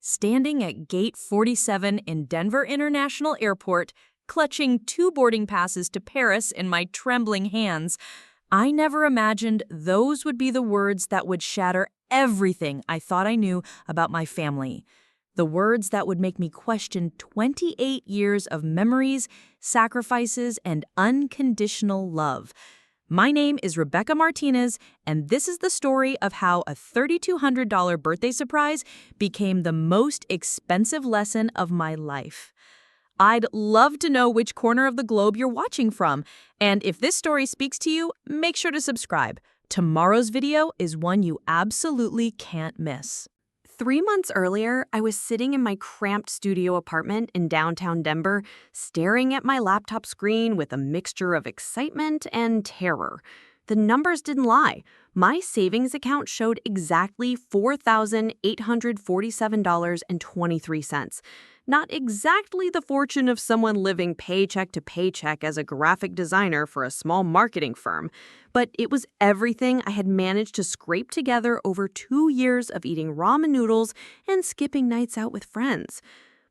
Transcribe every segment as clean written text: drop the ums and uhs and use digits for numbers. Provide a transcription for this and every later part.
Standing at Gate 47 in Denver International Airport, clutching 2 boarding passes to Paris in my trembling hands, I never imagined those would be the words that would shatter everything I thought I knew about my family. The words that would make me question 28 years of memories, sacrifices, and unconditional love. My name is Rebecca Martinez, and this is the story of how a $3,200 birthday surprise became the most expensive lesson of my life. I'd love to know which corner of the globe you're watching from, and if this story speaks to you, make sure to subscribe. Tomorrow's video is one you absolutely can't miss. 3 months earlier, I was sitting in my cramped studio apartment in downtown Denver, staring at my laptop screen with a mixture of excitement and terror. The numbers didn't lie. My savings account showed exactly $4,847.23. Not exactly the fortune of someone living paycheck to paycheck as a graphic designer for a small marketing firm, but it was everything I had managed to scrape together over 2 years of eating ramen noodles and skipping nights out with friends.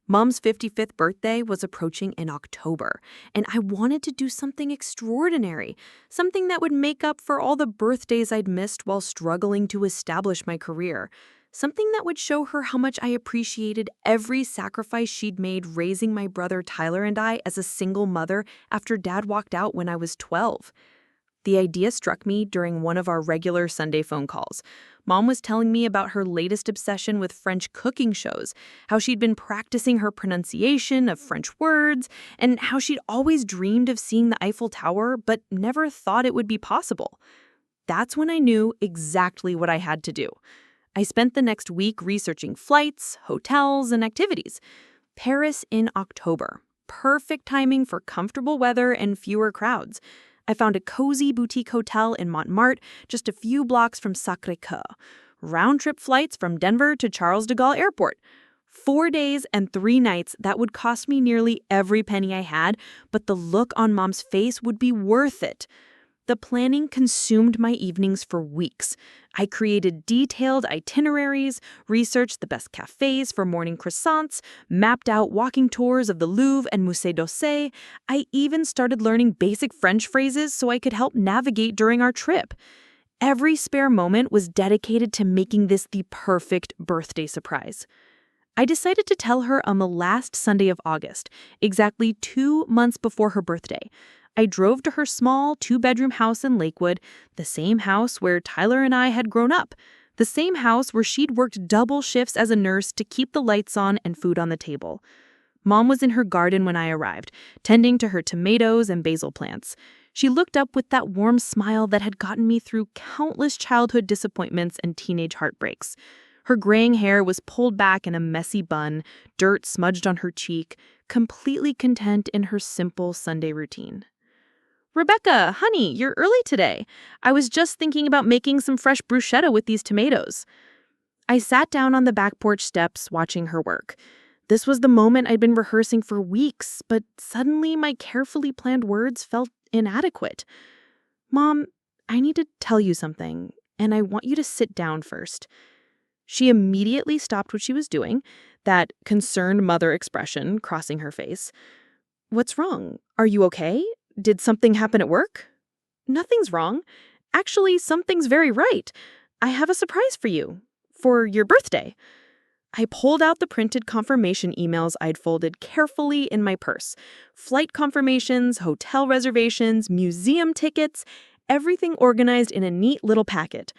Mom's 55th birthday was approaching in October, and I wanted to do something extraordinary, something that would make up for all the birthdays I'd missed while struggling to establish my career. Something that would show her how much I appreciated every sacrifice she'd made raising my brother Tyler and I as a single mother after Dad walked out when I was 12. The idea struck me during one of our regular Sunday phone calls. Mom was telling me about her latest obsession with French cooking shows, how she'd been practicing her pronunciation of French words, and how she'd always dreamed of seeing the Eiffel Tower but never thought it would be possible. That's when I knew exactly what I had to do. I spent the next week researching flights, hotels, and activities. Paris in October. Perfect timing for comfortable weather and fewer crowds. I found a cozy boutique hotel in Montmartre, just a few blocks from Sacré-Cœur. Round-trip flights from Denver to Charles de Gaulle Airport. 4 days and 3 nights that would cost me nearly every penny I had, but the look on Mom's face would be worth it. The planning consumed my evenings for weeks. I created detailed itineraries, researched the best cafes for morning croissants, mapped out walking tours of the Louvre and Musée d'Orsay. I even started learning basic French phrases so I could help navigate during our trip. Every spare moment was dedicated to making this the perfect birthday surprise. I decided to tell her on the last Sunday of August, exactly 2 months before her birthday. I drove to her small 2-bedroom house in Lakewood, the same house where Tyler and I had grown up, the same house where she'd worked double shifts as a nurse to keep the lights on and food on the table. Mom was in her garden when I arrived, tending to her tomatoes and basil plants. She looked up with that warm smile that had gotten me through countless childhood disappointments and teenage heartbreaks. Her graying hair was pulled back in a messy bun, dirt smudged on her cheek, completely content in her simple Sunday routine. "Rebecca, honey, you're early today. I was just thinking about making some fresh bruschetta with these tomatoes." I sat down on the back porch steps watching her work. This was the moment I'd been rehearsing for weeks, but suddenly my carefully planned words felt inadequate. "Mom, I need to tell you something, and I want you to sit down first." She immediately stopped what she was doing, that concerned mother expression crossing her face. "What's wrong? Are you okay? Did something happen at work?" "Nothing's wrong. Actually, something's very right. I have a surprise for you. For your birthday." I pulled out the printed confirmation emails I'd folded carefully in my purse. Flight confirmations, hotel reservations, museum tickets, everything organized in a neat little packet.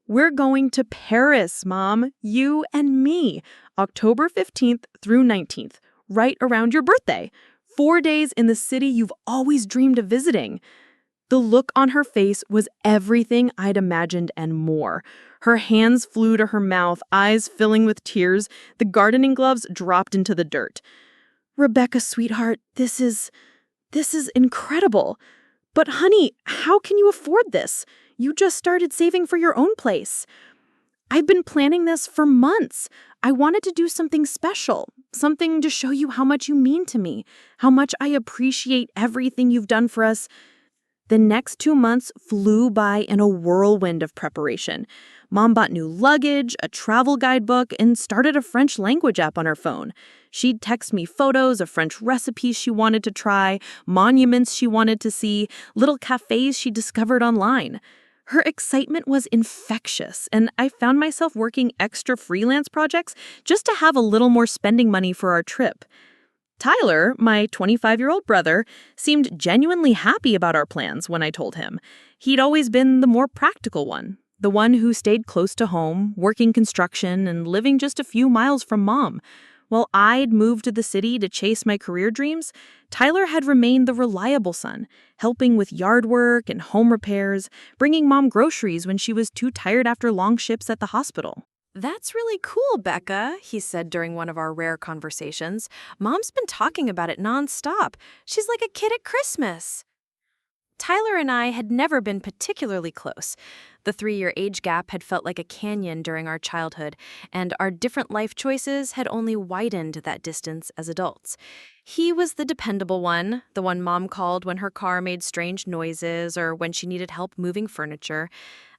"We're going to Paris, Mom, you and me, October 15th through 19th, right around your birthday. 4 days in the city you've always dreamed of visiting." The look on her face was everything I'd imagined and more. Her hands flew to her mouth, eyes filling with tears. The gardening gloves dropped into the dirt. "Rebecca, sweetheart, this is incredible. But honey, how can you afford this? You just started saving for your own place." "I've been planning this for months. I wanted to do something special, something to show you how much you mean to me, how much I appreciate everything you've done for us." The next 2 months flew by in a whirlwind of preparation. Mom bought new luggage, a travel guidebook, and started a French language app on her phone. She'd text me photos of French recipes she wanted to try, monuments she wanted to see, little cafes she discovered online. Her excitement was infectious, and I found myself working extra freelance projects just to have a little more spending money for our trip. Tyler, my 25-year-old brother, seemed genuinely happy about our plans when I told him. He'd always been the more practical one, the one who stayed close to home, working construction and living just a few miles from Mom. While I'd moved to the city to chase my career dreams, Tyler had remained the reliable son, helping with yard work and home repairs, bringing Mom groceries when she was too tired after long shifts at the hospital. That's really cool, Becca, he said during one of our rare conversations. Mom's been talking about it nonstop. She's like a kid at Christmas. Tyler and I had never been particularly close. The 3-year age gap had felt like a canyon during our childhood, and our different life choices had only widened that distance as adults. He was the dependable one, the one Mom called when her car made strange noises or when she needed help moving furniture.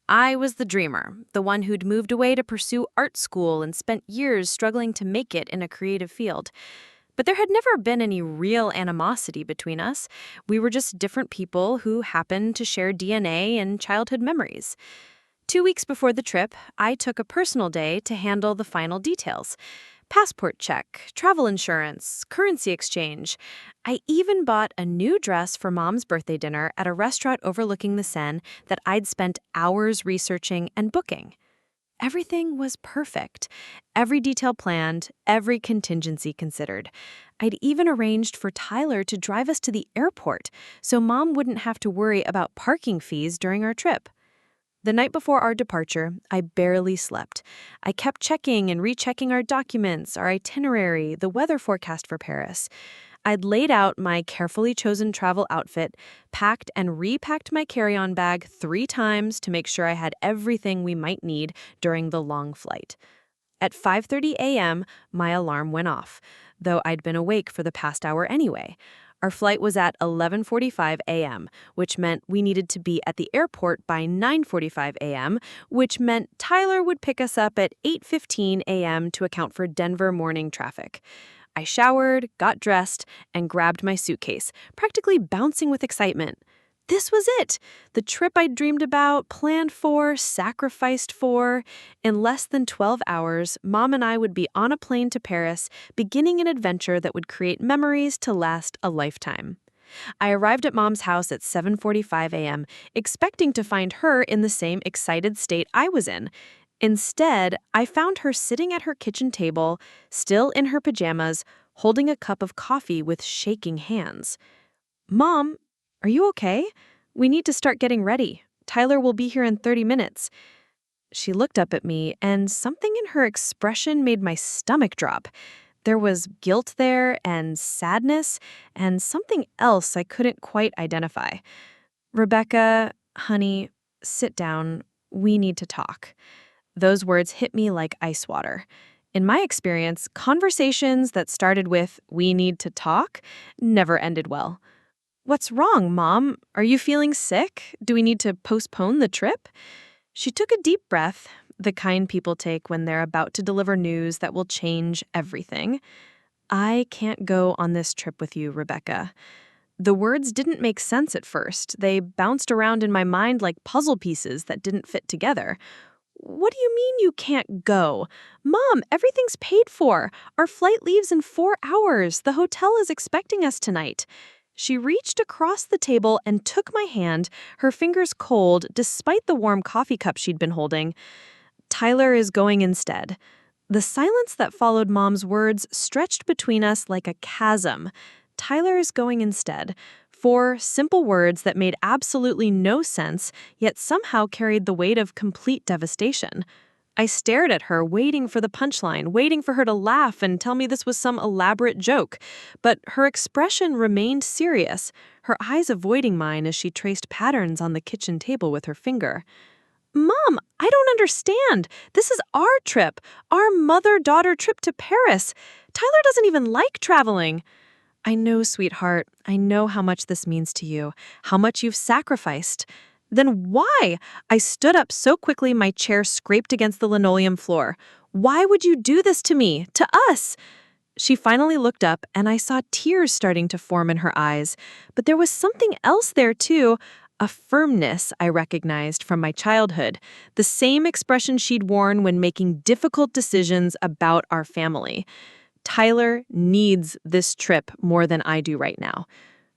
I was the dreamer, the one who'd moved away to pursue art school and spent years struggling to make it in a creative field. But there had never been any real animosity between us. We were just different people who happened to share DNA and childhood memories. 2 weeks before the trip, I took a personal day to handle the final details. Passport check, travel insurance, currency exchange. I even bought a new dress for Mom's birthday dinner at a restaurant overlooking the Seine that I'd spent hours researching and booking. Everything was perfect. Every detail planned, every contingency considered. I'd even arranged for Tyler to drive us to the airport so Mom wouldn't have to worry about parking fees during our trip. The night before our departure, I barely slept. I kept checking and rechecking our documents, our itinerary, the weather forecast for Paris. I'd laid out my carefully chosen travel outfit, packed and repacked my carry-on bag 3 times to make sure I had everything we might need during the long flight. At 5:30 a.m., my alarm went off, though I'd been awake for the past hour anyway. Our flight was at 11:45 a.m., which meant we needed to be at the airport by 9:45 a.m., which meant Tyler would pick us up at 8:15 a.m. to account for Denver morning traffic. I showered, got dressed, and grabbed my suitcase, practically bouncing with excitement. This was it, the trip I'd dreamed about, planned for, sacrificed for. In less than 12 hours, Mom and I would be on a plane to Paris, beginning an adventure that would create memories to last a lifetime. I arrived at Mom's house at 7:45 a.m., expecting to find her in the same excited state I was in. Instead, I found her sitting at her kitchen table, still in her pajamas, holding a cup of coffee with shaking hands. "Mom, are you okay? We need to start getting ready. Tyler will be here in 30 minutes. She looked up at me, and something in her expression made my stomach drop. There was guilt there, and sadness, and something else I couldn't quite identify. "Rebecca, honey, sit down. We need to talk." Those words hit me like ice water. In my experience, conversations that started with, "we need to talk," never ended well. "What's wrong, Mom? Are you feeling sick? Do we need to postpone the trip?" She took a deep breath, the kind people take when they're about to deliver news that will change everything. "I can't go on this trip with you, Rebecca." The words didn't make sense at first. They bounced around in my mind like puzzle pieces that didn't fit together. "What do you mean you can't go? Mom, everything's paid for. Our flight leaves in 4 hours. The hotel is expecting us tonight." She reached across the table and took my hand, her fingers cold despite the warm coffee cup she'd been holding. "Tyler is going instead." The silence that followed Mom's words stretched between us like a chasm. "Tyler is going instead." 4 simple words that made absolutely no sense, yet somehow carried the weight of complete devastation. I stared at her, waiting for the punchline, waiting for her to laugh and tell me this was some elaborate joke. But her expression remained serious, her eyes avoiding mine as she traced patterns on the kitchen table with her finger. "Mom, I don't understand. This is our trip, our mother-daughter trip to Paris. Tyler doesn't even like traveling." I know, sweetheart. I know how much this means to you, how much you've sacrificed. Then why? I stood up so quickly my chair scraped against the linoleum floor. Why would you do this to me, to us? She finally looked up, and I saw tears starting to form in her eyes. But there was something else there, too. A firmness I recognized from my childhood. The same expression she'd worn when making difficult decisions about our family. Tyler needs this trip more than I do right now.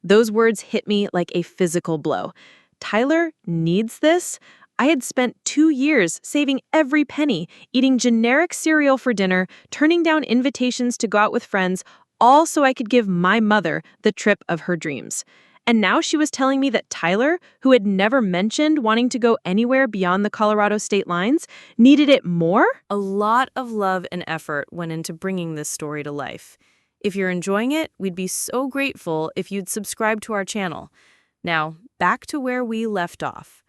Those words hit me like a physical blow. Tyler needs this? I had spent 2 years saving every penny, eating generic cereal for dinner, turning down invitations to go out with friends, all so I could give my mother the trip of her dreams. And now she was telling me that Tyler, who had never mentioned wanting to go anywhere beyond the Colorado state lines, needed it more? A lot of love and effort went into bringing this story to life. If you're enjoying it, we'd be so grateful if you'd subscribe to our channel. Now, back to where we left off.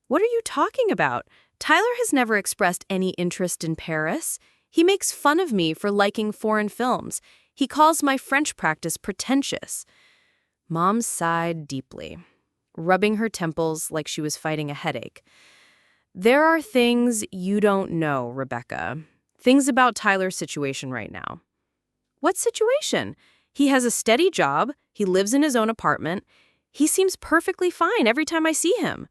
What are you talking about? Tyler has never expressed any interest in Paris. He makes fun of me for liking foreign films. He calls my French practice pretentious. Mom sighed deeply, rubbing her temples like she was fighting a headache. There are things you don't know, Rebecca. Things about Tyler's situation right now. What situation? He has a steady job. He lives in his own apartment. He seems perfectly fine every time I see him.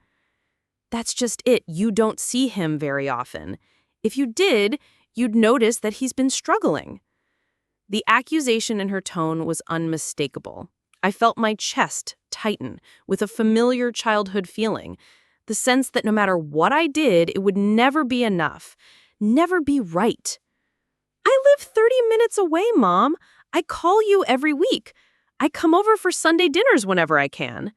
That's just it. You don't see him very often. If you did, you'd notice that he's been struggling. The accusation in her tone was unmistakable. I felt my chest tighten with a familiar childhood feeling, the sense that no matter what I did, it would never be enough, never be right. I live 30 minutes away, Mom. I call you every week. I come over for Sunday dinners whenever I can.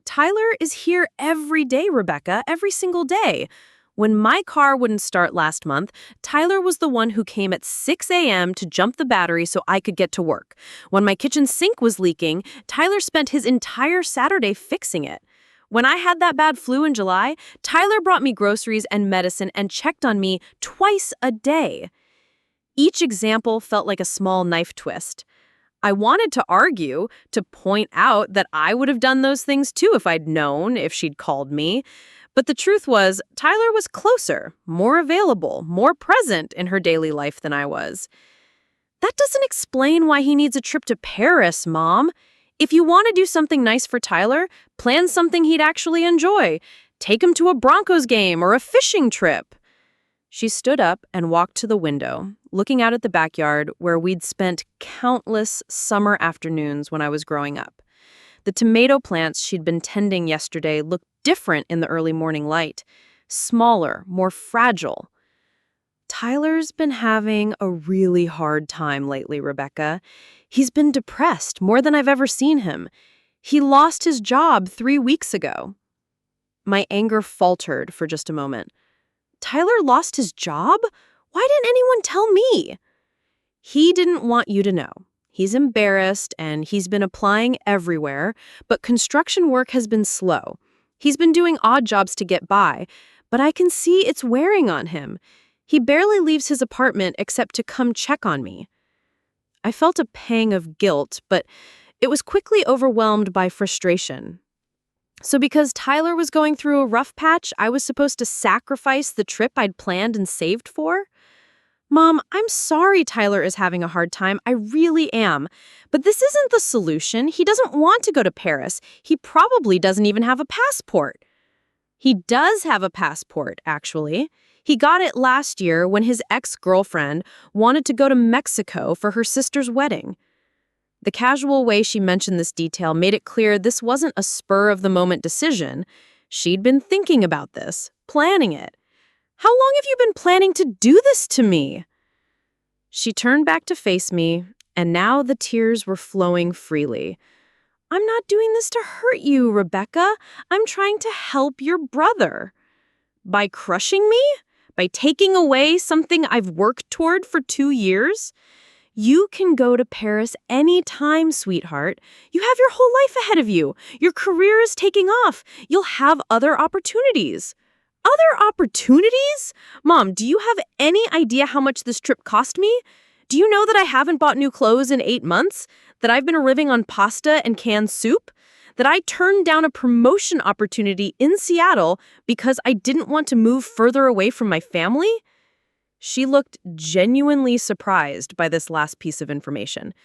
Tyler is here every day, Rebecca, every single day. When my car wouldn't start last month, Tyler was the one who came at 6 a.m. to jump the battery so I could get to work. When my kitchen sink was leaking, Tyler spent his entire Saturday fixing it. When I had that bad flu in July, Tyler brought me groceries and medicine and checked on me twice a day. Each example felt like a small knife twist. I wanted to argue, to point out that I would have done those things too if I'd known, if she'd called me. But the truth was, Tyler was closer, more available, more present in her daily life than I was. That doesn't explain why he needs a trip to Paris, Mom. If you want to do something nice for Tyler, plan something he'd actually enjoy. Take him to a Broncos game or a fishing trip. She stood up and walked to the window, looking out at the backyard where we'd spent countless summer afternoons when I was growing up. The tomato plants she'd been tending yesterday looked different in the early morning light, smaller, more fragile. Tyler's been having a really hard time lately, Rebecca. He's been depressed more than I've ever seen him. He lost his job 3 weeks ago. My anger faltered for just a moment. Tyler lost his job? Why didn't anyone tell me? He didn't want you to know. He's embarrassed and he's been applying everywhere, but construction work has been slow. He's been doing odd jobs to get by, but I can see it's wearing on him. He barely leaves his apartment except to come check on me. I felt a pang of guilt, but it was quickly overwhelmed by frustration. So because Tyler was going through a rough patch, I was supposed to sacrifice the trip I'd planned and saved for? Mom, I'm sorry Tyler is having a hard time. I really am. But this isn't the solution. He doesn't want to go to Paris. He probably doesn't even have a passport. He does have a passport, actually. He got it last year when his ex-girlfriend wanted to go to Mexico for her sister's wedding. The casual way she mentioned this detail made it clear this wasn't a spur-of-the-moment decision. She'd been thinking about this, planning it. How long have you been planning to do this to me? She turned back to face me, and now the tears were flowing freely. I'm not doing this to hurt you, Rebecca. I'm trying to help your brother. By crushing me? By taking away something I've worked toward for 2 years? You can go to Paris anytime, sweetheart. You have your whole life ahead of you. Your career is taking off. You'll have other opportunities. Other opportunities? Mom, do you have any idea how much this trip cost me? Do you know that I haven't bought new clothes in 8 months? that I've been living on pasta and canned soup, that I turned down a promotion opportunity in Seattle because I didn't want to move further away from my family? She looked genuinely surprised by this last piece of information.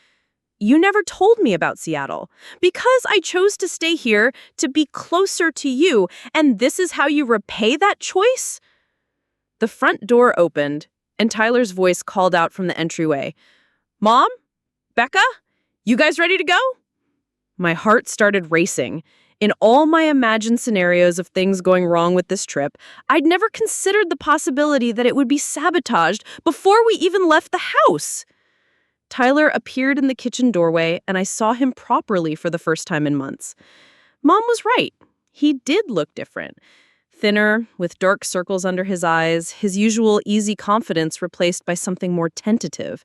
You never told me about Seattle. Because I chose to stay here to be closer to you, and this is how you repay that choice? The front door opened, and Tyler's voice called out from the entryway. Mom? Becca? You guys ready to go? My heart started racing. In all my imagined scenarios of things going wrong with this trip, I'd never considered the possibility that it would be sabotaged before we even left the house. Tyler appeared in the kitchen doorway, and I saw him properly for the first time in months. Mom was right. He did look different. Thinner, with dark circles under his eyes, his usual easy confidence replaced by something more tentative.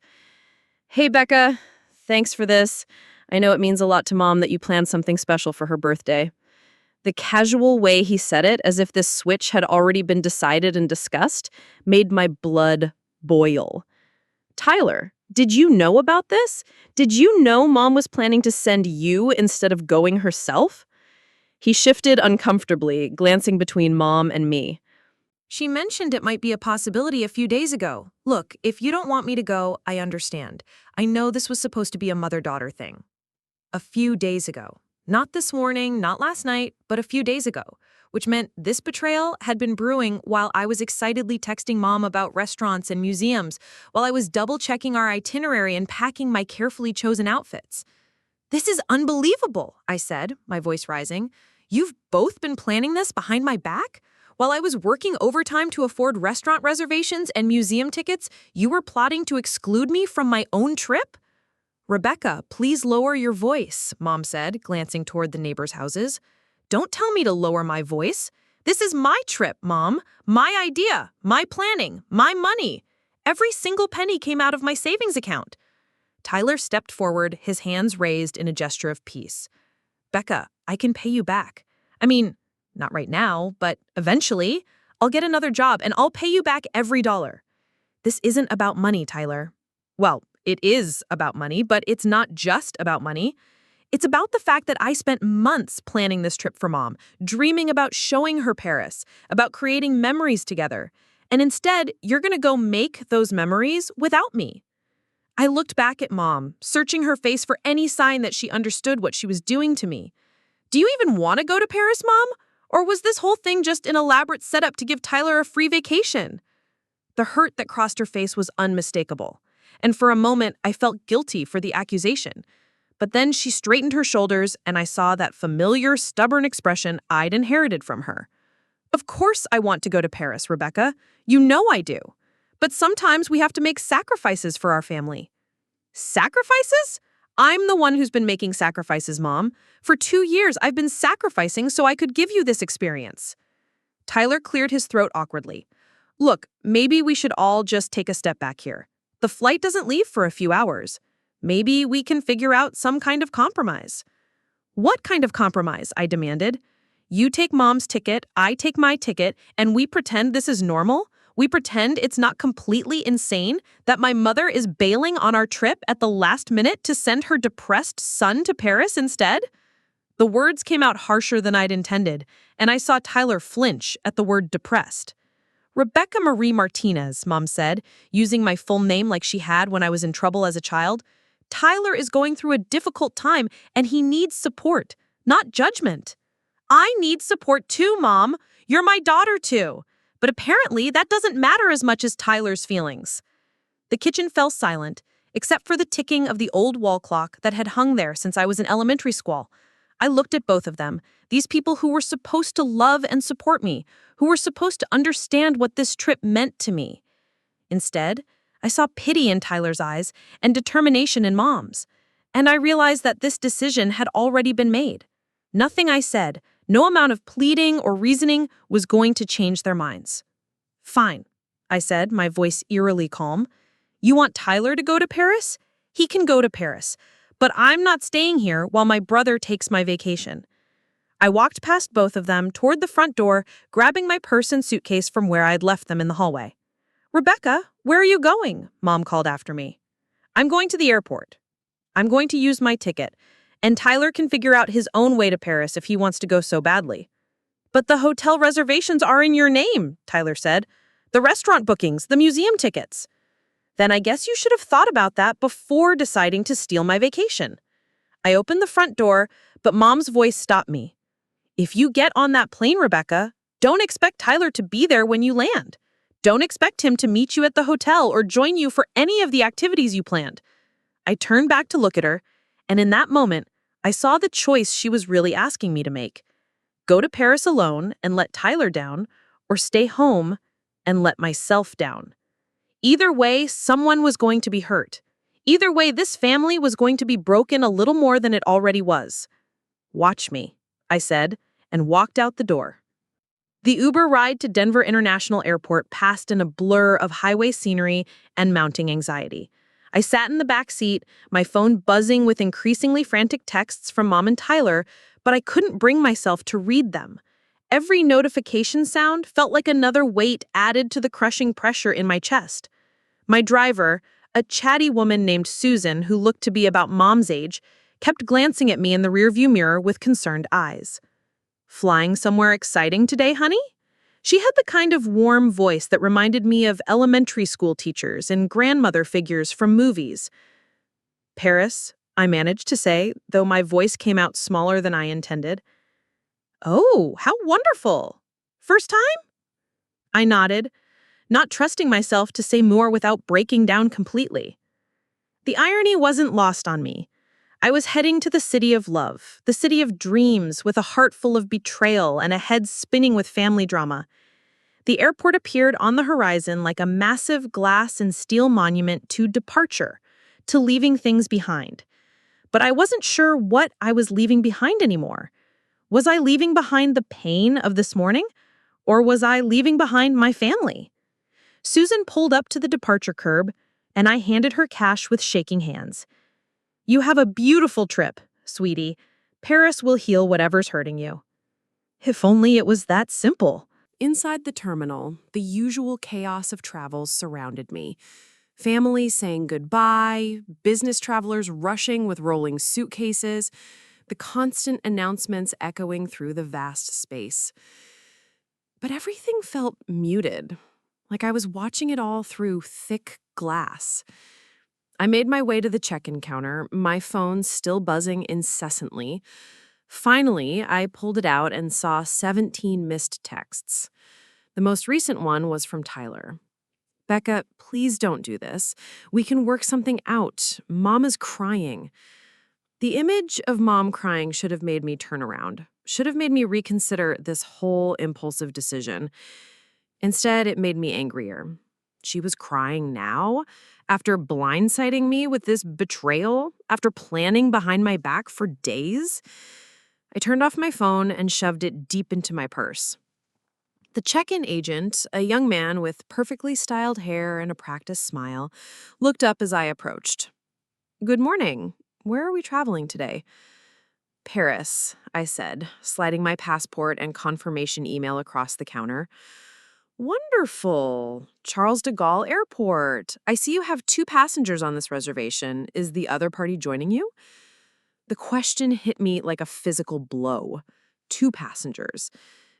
Hey, Becca. Thanks for this. I know it means a lot to Mom that you planned something special for her birthday. The casual way he said it, as if this switch had already been decided and discussed, made my blood boil. Tyler, did you know about this? Did you know Mom was planning to send you instead of going herself? He shifted uncomfortably, glancing between Mom and me. She mentioned it might be a possibility a few days ago. Look, if you don't want me to go, I understand. I know this was supposed to be a mother-daughter thing. A few days ago. Not this morning, not last night, but a few days ago, which meant this betrayal had been brewing while I was excitedly texting Mom about restaurants and museums, while I was double-checking our itinerary and packing my carefully chosen outfits. This is unbelievable, I said, my voice rising. You've both been planning this behind my back? While I was working overtime to afford restaurant reservations and museum tickets, you were plotting to exclude me from my own trip? Rebecca, please lower your voice, Mom said, glancing toward the neighbors' houses. Don't tell me to lower my voice. This is my trip, Mom. My idea, my planning, my money. Every single penny came out of my savings account. Tyler stepped forward, his hands raised in a gesture of peace. Becca, I can pay you back. I mean, not right now, but eventually. I'll get another job and I'll pay you back every dollar. This isn't about money, Tyler. Well, it is about money, but it's not just about money. It's about the fact that I spent months planning this trip for Mom, dreaming about showing her Paris, about creating memories together. And instead, you're going to go make those memories without me. I looked back at Mom, searching her face for any sign that she understood what she was doing to me. Do you even want to go to Paris, Mom? Or was this whole thing just an elaborate setup to give Tyler a free vacation? The hurt that crossed her face was unmistakable. And for a moment, I felt guilty for the accusation. But then she straightened her shoulders, and I saw that familiar, stubborn expression I'd inherited from her. Of course I want to go to Paris, Rebecca. You know I do. But sometimes we have to make sacrifices for our family. Sacrifices? I'm the one who's been making sacrifices, Mom. For 2 years, I've been sacrificing so I could give you this experience. Tyler cleared his throat awkwardly. Look, maybe we should all just take a step back here. The flight doesn't leave for a few hours. Maybe we can figure out some kind of compromise. What kind of compromise? I demanded. You take Mom's ticket, I take my ticket, and we pretend this is normal? We pretend it's not completely insane that my mother is bailing on our trip at the last minute to send her depressed son to Paris instead? The words came out harsher than I'd intended, and I saw Tyler flinch at the word depressed. Rebecca Marie Martinez, Mom said, using my full name like she had when I was in trouble as a child. Tyler is going through a difficult time, and he needs support, not judgment. I need support too, Mom. You're my daughter too. But apparently that doesn't matter as much as Tyler's feelings. The kitchen fell silent, except for the ticking of the old wall clock that had hung there since I was in elementary school. I looked at both of them, these people who were supposed to love and support me, who were supposed to understand what this trip meant to me. Instead, I saw pity in Tyler's eyes and determination in Mom's. And I realized that this decision had already been made. Nothing I said, no amount of pleading or reasoning was going to change their minds. Fine, I said, my voice eerily calm. You want Tyler to go to Paris? He can go to Paris. But I'm not staying here while my brother takes my vacation. I walked past both of them toward the front door, grabbing my purse and suitcase from where I'd left them in the hallway. Rebecca, where are you going? Mom called after me. I'm going to the airport. I'm going to use my ticket, and Tyler can figure out his own way to Paris if he wants to go so badly. But the hotel reservations are in your name, Tyler said. The restaurant bookings, the museum tickets. Then I guess you should have thought about that before deciding to steal my vacation. I opened the front door, but Mom's voice stopped me. If you get on that plane, Rebecca, don't expect Tyler to be there when you land. Don't expect him to meet you at the hotel or join you for any of the activities you planned. I turned back to look at her, and in that moment, I saw the choice she was really asking me to make. Go to Paris alone and let Tyler down, or stay home and let myself down. Either way, someone was going to be hurt. Either way, this family was going to be broken a little more than it already was. Watch me, I said, and walked out the door. The Uber ride to Denver International Airport passed in a blur of highway scenery and mounting anxiety. I sat in the back seat, my phone buzzing with increasingly frantic texts from Mom and Tyler, but I couldn't bring myself to read them. Every notification sound felt like another weight added to the crushing pressure in my chest. My driver, a chatty woman named Susan who looked to be about Mom's age, kept glancing at me in the rearview mirror with concerned eyes. Flying somewhere exciting today, honey? She had the kind of warm voice that reminded me of elementary school teachers and grandmother figures from movies. Paris, I managed to say, though my voice came out smaller than I intended. Oh, how wonderful! First time? I nodded, not trusting myself to say more without breaking down completely. The irony wasn't lost on me. I was heading to the city of love, the city of dreams, with a heart full of betrayal and a head spinning with family drama. The airport appeared on the horizon like a massive glass and steel monument to departure, to leaving things behind. But I wasn't sure what I was leaving behind anymore. Was I leaving behind the pain of this morning? Or was I leaving behind my family? Susan pulled up to the departure curb, and I handed her cash with shaking hands. You have a beautiful trip, sweetie. Paris will heal whatever's hurting you. If only it was that simple. Inside the terminal, the usual chaos of travel surrounded me. Families saying goodbye, business travelers rushing with rolling suitcases, the constant announcements echoing through the vast space. But everything felt muted, like I was watching it all through thick glass. I made my way to the check-in counter, my phone still buzzing incessantly. Finally, I pulled it out and saw 17 missed texts. The most recent one was from Tyler. Becca, please don't do this. We can work something out. Mom is crying. The image of Mom crying should have made me turn around, should have made me reconsider this whole impulsive decision. Instead, it made me angrier. She was crying now, after blindsiding me with this betrayal, after planning behind my back for days. I turned off my phone and shoved it deep into my purse. The check-in agent, a young man with perfectly styled hair and a practiced smile, looked up as I approached. Good morning. Where are we traveling today? Paris, I said, sliding my passport and confirmation email across the counter. Wonderful. Charles de Gaulle Airport. I see you have 2 passengers on this reservation. Is the other party joining you? The question hit me like a physical blow. 2 passengers.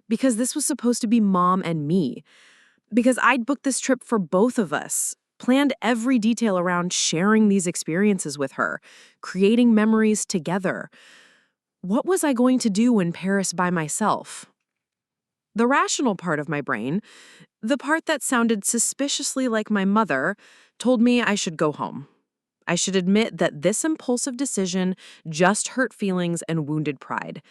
Because this was supposed to be Mom and me. Because I'd booked this trip for both of us, planned every detail around sharing these experiences with her, creating memories together. What was I going to do in Paris by myself? The rational part of my brain, the part that sounded suspiciously like my mother, told me I should go home. I should admit that this impulsive decision just hurt feelings and wounded pride.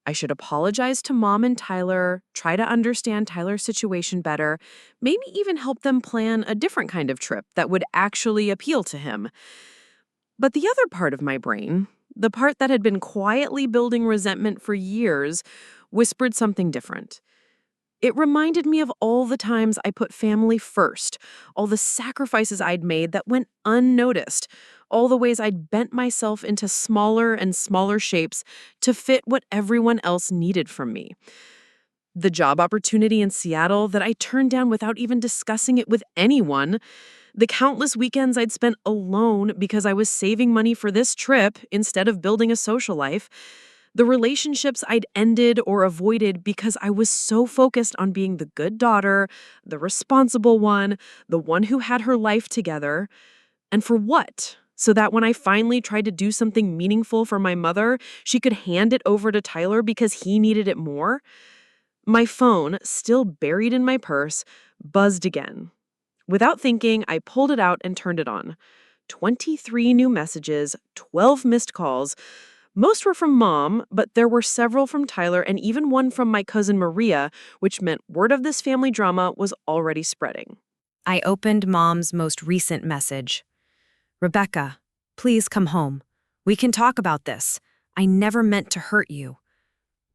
I should apologize to Mom and Tyler, try to understand Tyler's situation better, maybe even help them plan a different kind of trip that would actually appeal to him. But the other part of my brain, the part that had been quietly building resentment for years, whispered something different. It reminded me of all the times I put family first, all the sacrifices I'd made that went unnoticed, all the ways I'd bent myself into smaller and smaller shapes to fit what everyone else needed from me. The job opportunity in Seattle that I turned down without even discussing it with anyone. The countless weekends I'd spent alone because I was saving money for this trip instead of building a social life. The relationships I'd ended or avoided because I was so focused on being the good daughter, the responsible the one who had her life together. And for what? So that when I finally tried to do something meaningful for my mother, she could hand it over to Tyler because he needed it more? My phone, still buried in my purse, buzzed again. Without thinking, I pulled it out and turned it on. 23 new messages, 12 missed calls. Most were from Mom, but there were several from Tyler and even one from my cousin Maria, which meant word of this family drama was already spreading. I opened Mom's most recent message. Rebecca, please come home. We can talk about this. I never meant to hurt you.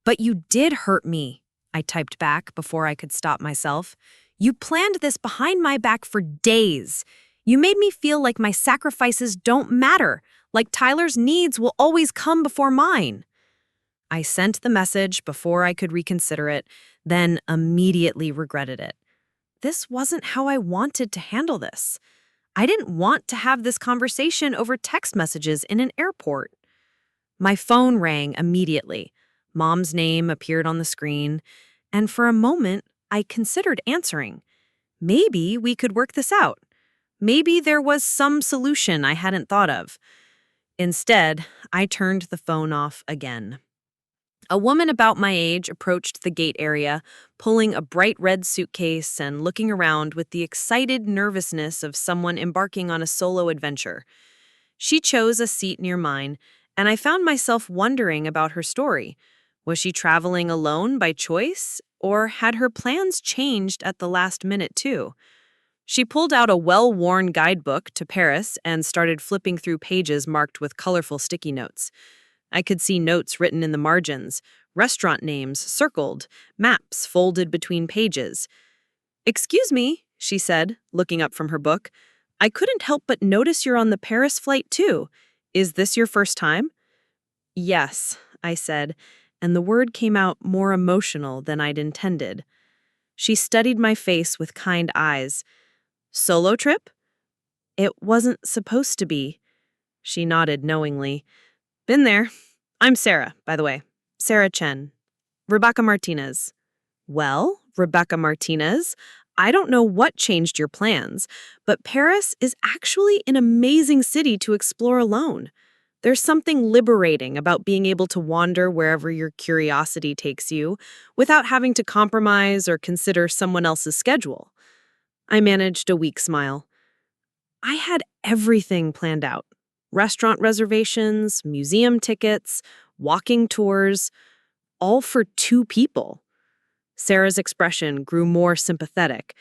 But you did hurt me, I typed back before I could stop myself. You planned this behind my back for days. You made me feel like my sacrifices don't matter, like Tyler's needs will always come before mine. I sent the message before I could reconsider it, then immediately regretted it. This wasn't how I wanted to handle this. I didn't want to have this conversation over text messages in an airport. My phone rang immediately. Mom's name appeared on the screen, and for a moment, I considered answering. Maybe we could work this out. Maybe there was some solution I hadn't thought of. Instead, I turned the phone off again. A woman about my age approached the gate area, pulling a bright red suitcase and looking around with the excited nervousness of someone embarking on a solo adventure. She chose a seat near mine, and I found myself wondering about her story. Was she traveling alone by choice, or had her plans changed at the last minute too? She pulled out a well-worn guidebook to Paris and started flipping through pages marked with colorful sticky notes. I could see notes written in the margins, restaurant names circled, maps folded between pages. "Excuse me," she said, looking up from her book. "I couldn't help but notice you're on the Paris flight too. Is this your first time?" "Yes," I said, and the word came out more emotional than I'd intended. She studied my face with kind eyes. "Solo trip?" "It wasn't supposed to be." She nodded knowingly. "Been there. I'm Sarah, by the way. Sarah Chen. Rebecca Martinez." "Well, Rebecca Martinez, I don't know what changed your plans, but Paris is actually an amazing city to explore alone. There's something liberating about being able to wander wherever your curiosity takes you without having to compromise or consider someone else's schedule." I managed a weak smile. I had everything planned out. Restaurant reservations, museum tickets, walking tours, all for 2 people. Sarah's expression grew more sympathetic.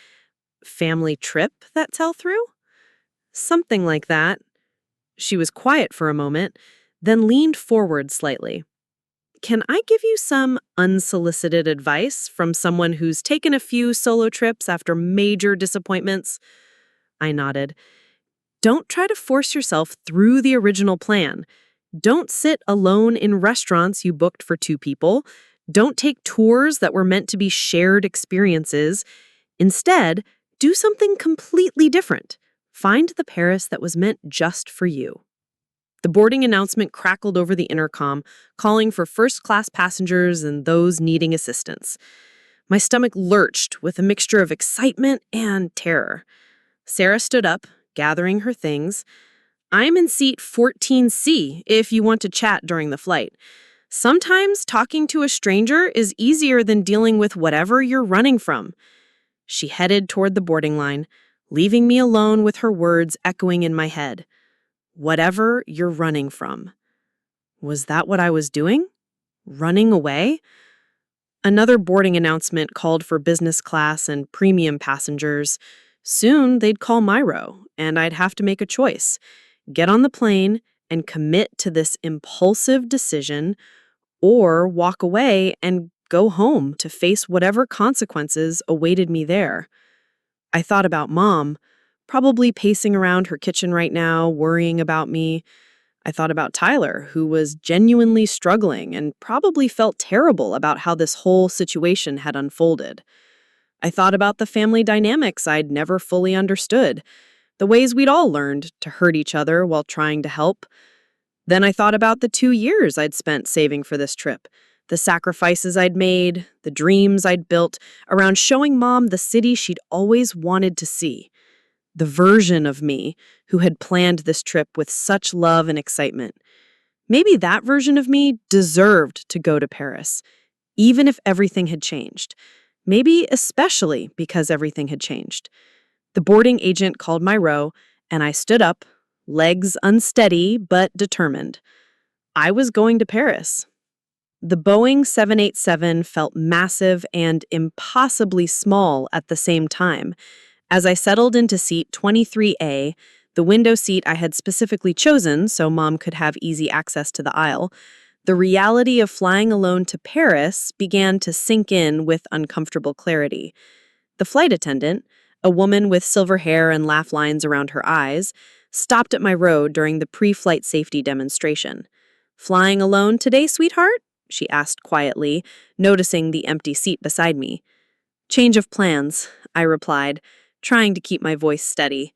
"Family trip that fell through?" "Something like that." She was quiet for a moment, then leaned forward slightly. "Can I give you some unsolicited advice from someone who's taken a few solo trips after major disappointments?" I nodded. "Don't try to force yourself through the original plan. Don't sit alone in restaurants you booked for 2 people. Don't take tours that were meant to be shared experiences. Instead, do something completely different. Find the Paris that was meant just for you." The boarding announcement crackled over the intercom, calling for first-class passengers and those needing assistance. My stomach lurched with a mixture of excitement and terror. Sarah stood up, gathering her things. "I'm in seat 14C if you want to chat during the flight. Sometimes talking to a stranger is easier than dealing with whatever you're running from." She headed toward the boarding line, leaving me alone with her words echoing in my head. Whatever you're running from. Was that what I was doing? Running away? Another boarding announcement called for business class and premium passengers. Soon they'd call my row, and I'd have to make a choice. Get on the plane and commit to this impulsive decision, or walk away and go home to face whatever consequences awaited me there. I thought about Mom, probably pacing around her kitchen right now, worrying about me. I thought about Tyler, who was genuinely struggling and probably felt terrible about how this whole situation had unfolded. I thought about the family dynamics I'd never fully understood, the ways we'd all learned to hurt each other while trying to help. Then I thought about the 2 years I'd spent saving for this trip, the sacrifices I'd made, the dreams I'd built around showing Mom the city she'd always wanted to see. The version of me who had planned this trip with such love and excitement. Maybe that version of me deserved to go to Paris, even if everything had changed. Maybe especially because everything had changed. The boarding agent called my row, and I stood up, legs unsteady but determined. I was going to Paris. The Boeing 787 felt massive and impossibly small at the same time. As I settled into seat 23A, the window seat I had specifically chosen so Mom could have easy access to the aisle, the reality of flying alone to Paris began to sink in with uncomfortable clarity. The flight attendant, a woman with silver hair and laugh lines around her eyes, stopped at my row during the pre-flight safety demonstration. "Flying alone today, sweetheart?" she asked quietly, noticing the empty seat beside me. "Change of plans," I replied, trying to keep my voice steady.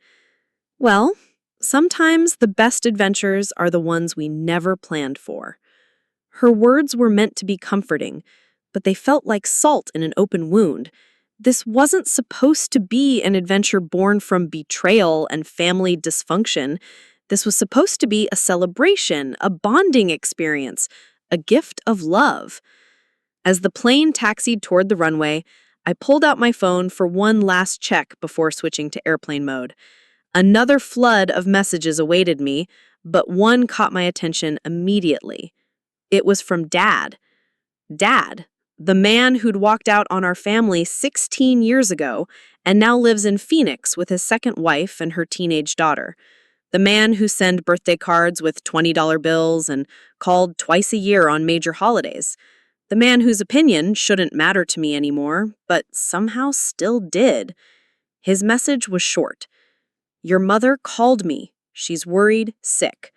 "Well, sometimes the best adventures are the ones we never planned for." Her words were meant to be comforting, but they felt like salt in an open wound. This wasn't supposed to be an adventure born from betrayal and family dysfunction. This was supposed to be a celebration, a bonding experience, a gift of love. As the plane taxied toward the runway, I pulled out my phone for one last check before switching to airplane mode. Another flood of messages awaited me, but one caught my attention immediately. It was from Dad. Dad, the man who'd walked out on our family 16 years ago and now lives in Phoenix with his second wife and her teenage daughter. The man who sent birthday cards with $20 bills and called twice a year on major holidays. The man whose opinion shouldn't matter to me anymore, but somehow still did. His message was short. "Your mother called me. She's worried, sick.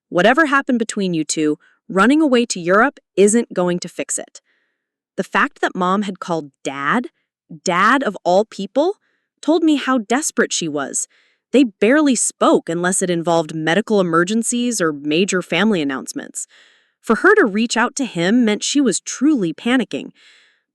Whatever happened between you two, running away to Europe isn't going to fix it." The fact that Mom had called Dad of all people, told me how desperate she was. They barely spoke unless it involved medical emergencies or major family announcements. For her to reach out to him meant she was truly panicking.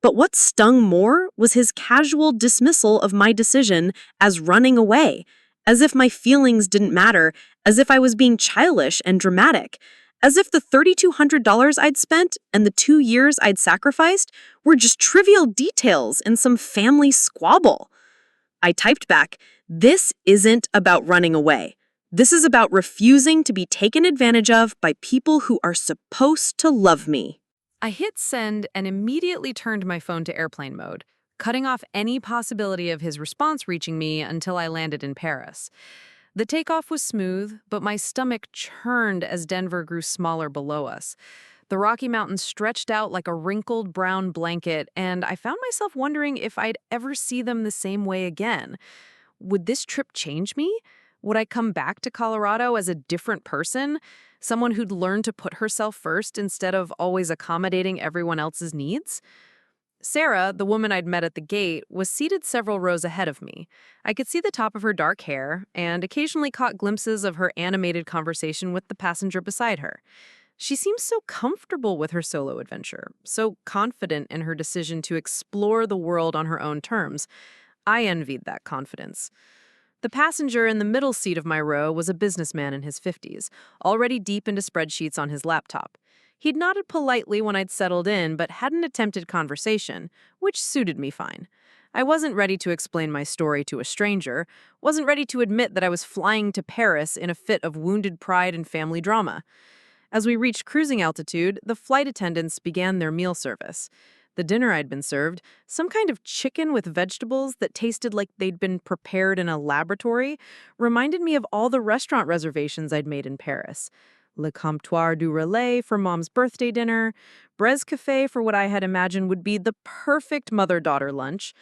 But what stung more was his casual dismissal of my decision as running away, as if my feelings didn't matter, as if I was being childish and dramatic, as if the $3,200 I'd spent and the 2 years I'd sacrificed were just trivial details in some family squabble. I typed back, "This isn't about running away. This is about refusing to be taken advantage of by people who are supposed to love me." I hit send and immediately turned my phone to airplane mode, cutting off any possibility of his response reaching me until I landed in Paris. The takeoff was smooth, but my stomach churned as Denver grew smaller below us. The Rocky Mountains stretched out like a wrinkled brown blanket, and I found myself wondering if I'd ever see them the same way again. Would this trip change me? Would I come back to Colorado as a different person? Someone who'd learned to put herself first instead of always accommodating everyone else's needs? Sarah, the woman I'd met at the gate, was seated several rows ahead of me. I could see the top of her dark hair and occasionally caught glimpses of her animated conversation with the passenger beside her. She seemed so comfortable with her solo adventure, so confident in her decision to explore the world on her own terms. I envied that confidence. The passenger in the middle seat of my row was a businessman in his 50s, already deep into spreadsheets on his laptop. He'd nodded politely when I'd settled in, but hadn't attempted conversation, which suited me fine. I wasn't ready to explain my story to a stranger, wasn't ready to admit that I was flying to Paris in a fit of wounded pride and family drama. As we reached cruising altitude, the flight attendants began their meal service. The dinner I'd been served, some kind of chicken with vegetables that tasted like they'd been prepared in a laboratory, reminded me of all the restaurant reservations I'd made in Paris. Le Comptoir du Relais for Mom's birthday dinner, Brez Café for what I had imagined would be the perfect mother-daughter lunch,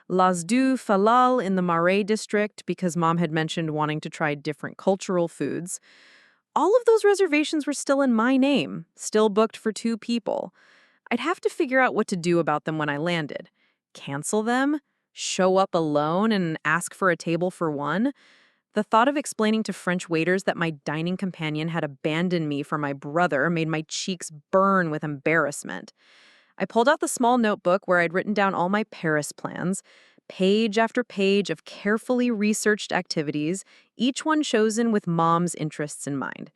Las Deux Falal in the Marais district because Mom had mentioned wanting to try different cultural foods. All of those reservations were still in my name, still booked for 2 people. I'd have to figure out what to do about them when I landed. Cancel them? Show up alone and ask for a table for one? The thought of explaining to French waiters that my dining companion had abandoned me for my brother made my cheeks burn with embarrassment. I pulled out the small notebook where I'd written down all my Paris plans, page after page of carefully researched activities, each one chosen with Mom's interests in mind.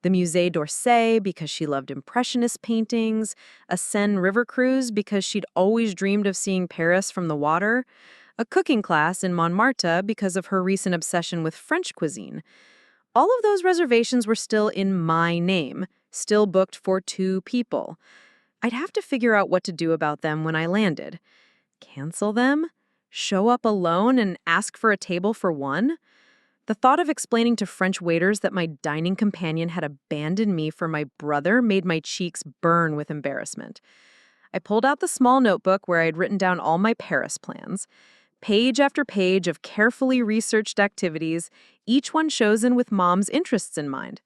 The Musée d'Orsay because she loved Impressionist paintings, a Seine river cruise because she'd always dreamed of seeing Paris from the water, a cooking class in Montmartre because of her recent obsession with French cuisine. All of those reservations were still in my name, still booked for 2 people. I'd have to figure out what to do about them when I landed. Cancel them? Show up alone and ask for a table for one? The thought of explaining to French waiters that my dining companion had abandoned me for my brother made my cheeks burn with embarrassment. I pulled out the small notebook where I had written down all my Paris plans, page after page of carefully researched activities, each one chosen with Mom's interests in mind.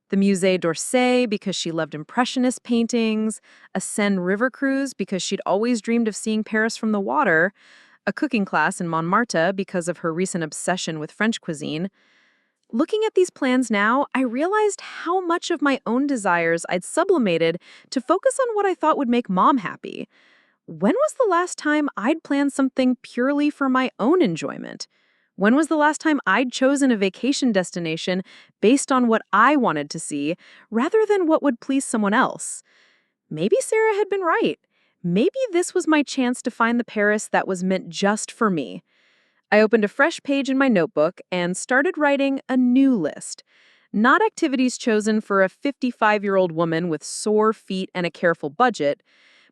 The Musée d'Orsay because she loved Impressionist paintings, a Seine river cruise because she'd always dreamed of seeing Paris from the water, a cooking class in Montmartre because of her recent obsession with French cuisine. Looking at these plans now, I realized how much of my own desires I'd sublimated to focus on what I thought would make Mom happy. When was the last time I'd planned something purely for my own enjoyment? When was the last time I'd chosen a vacation destination based on what I wanted to see, rather than what would please someone else? Maybe Sarah had been right. Maybe this was my chance to find the Paris that was meant just for me. I opened a fresh page in my notebook and started writing a new list. Not activities chosen for a 55-year-old woman with sore feet and a careful budget,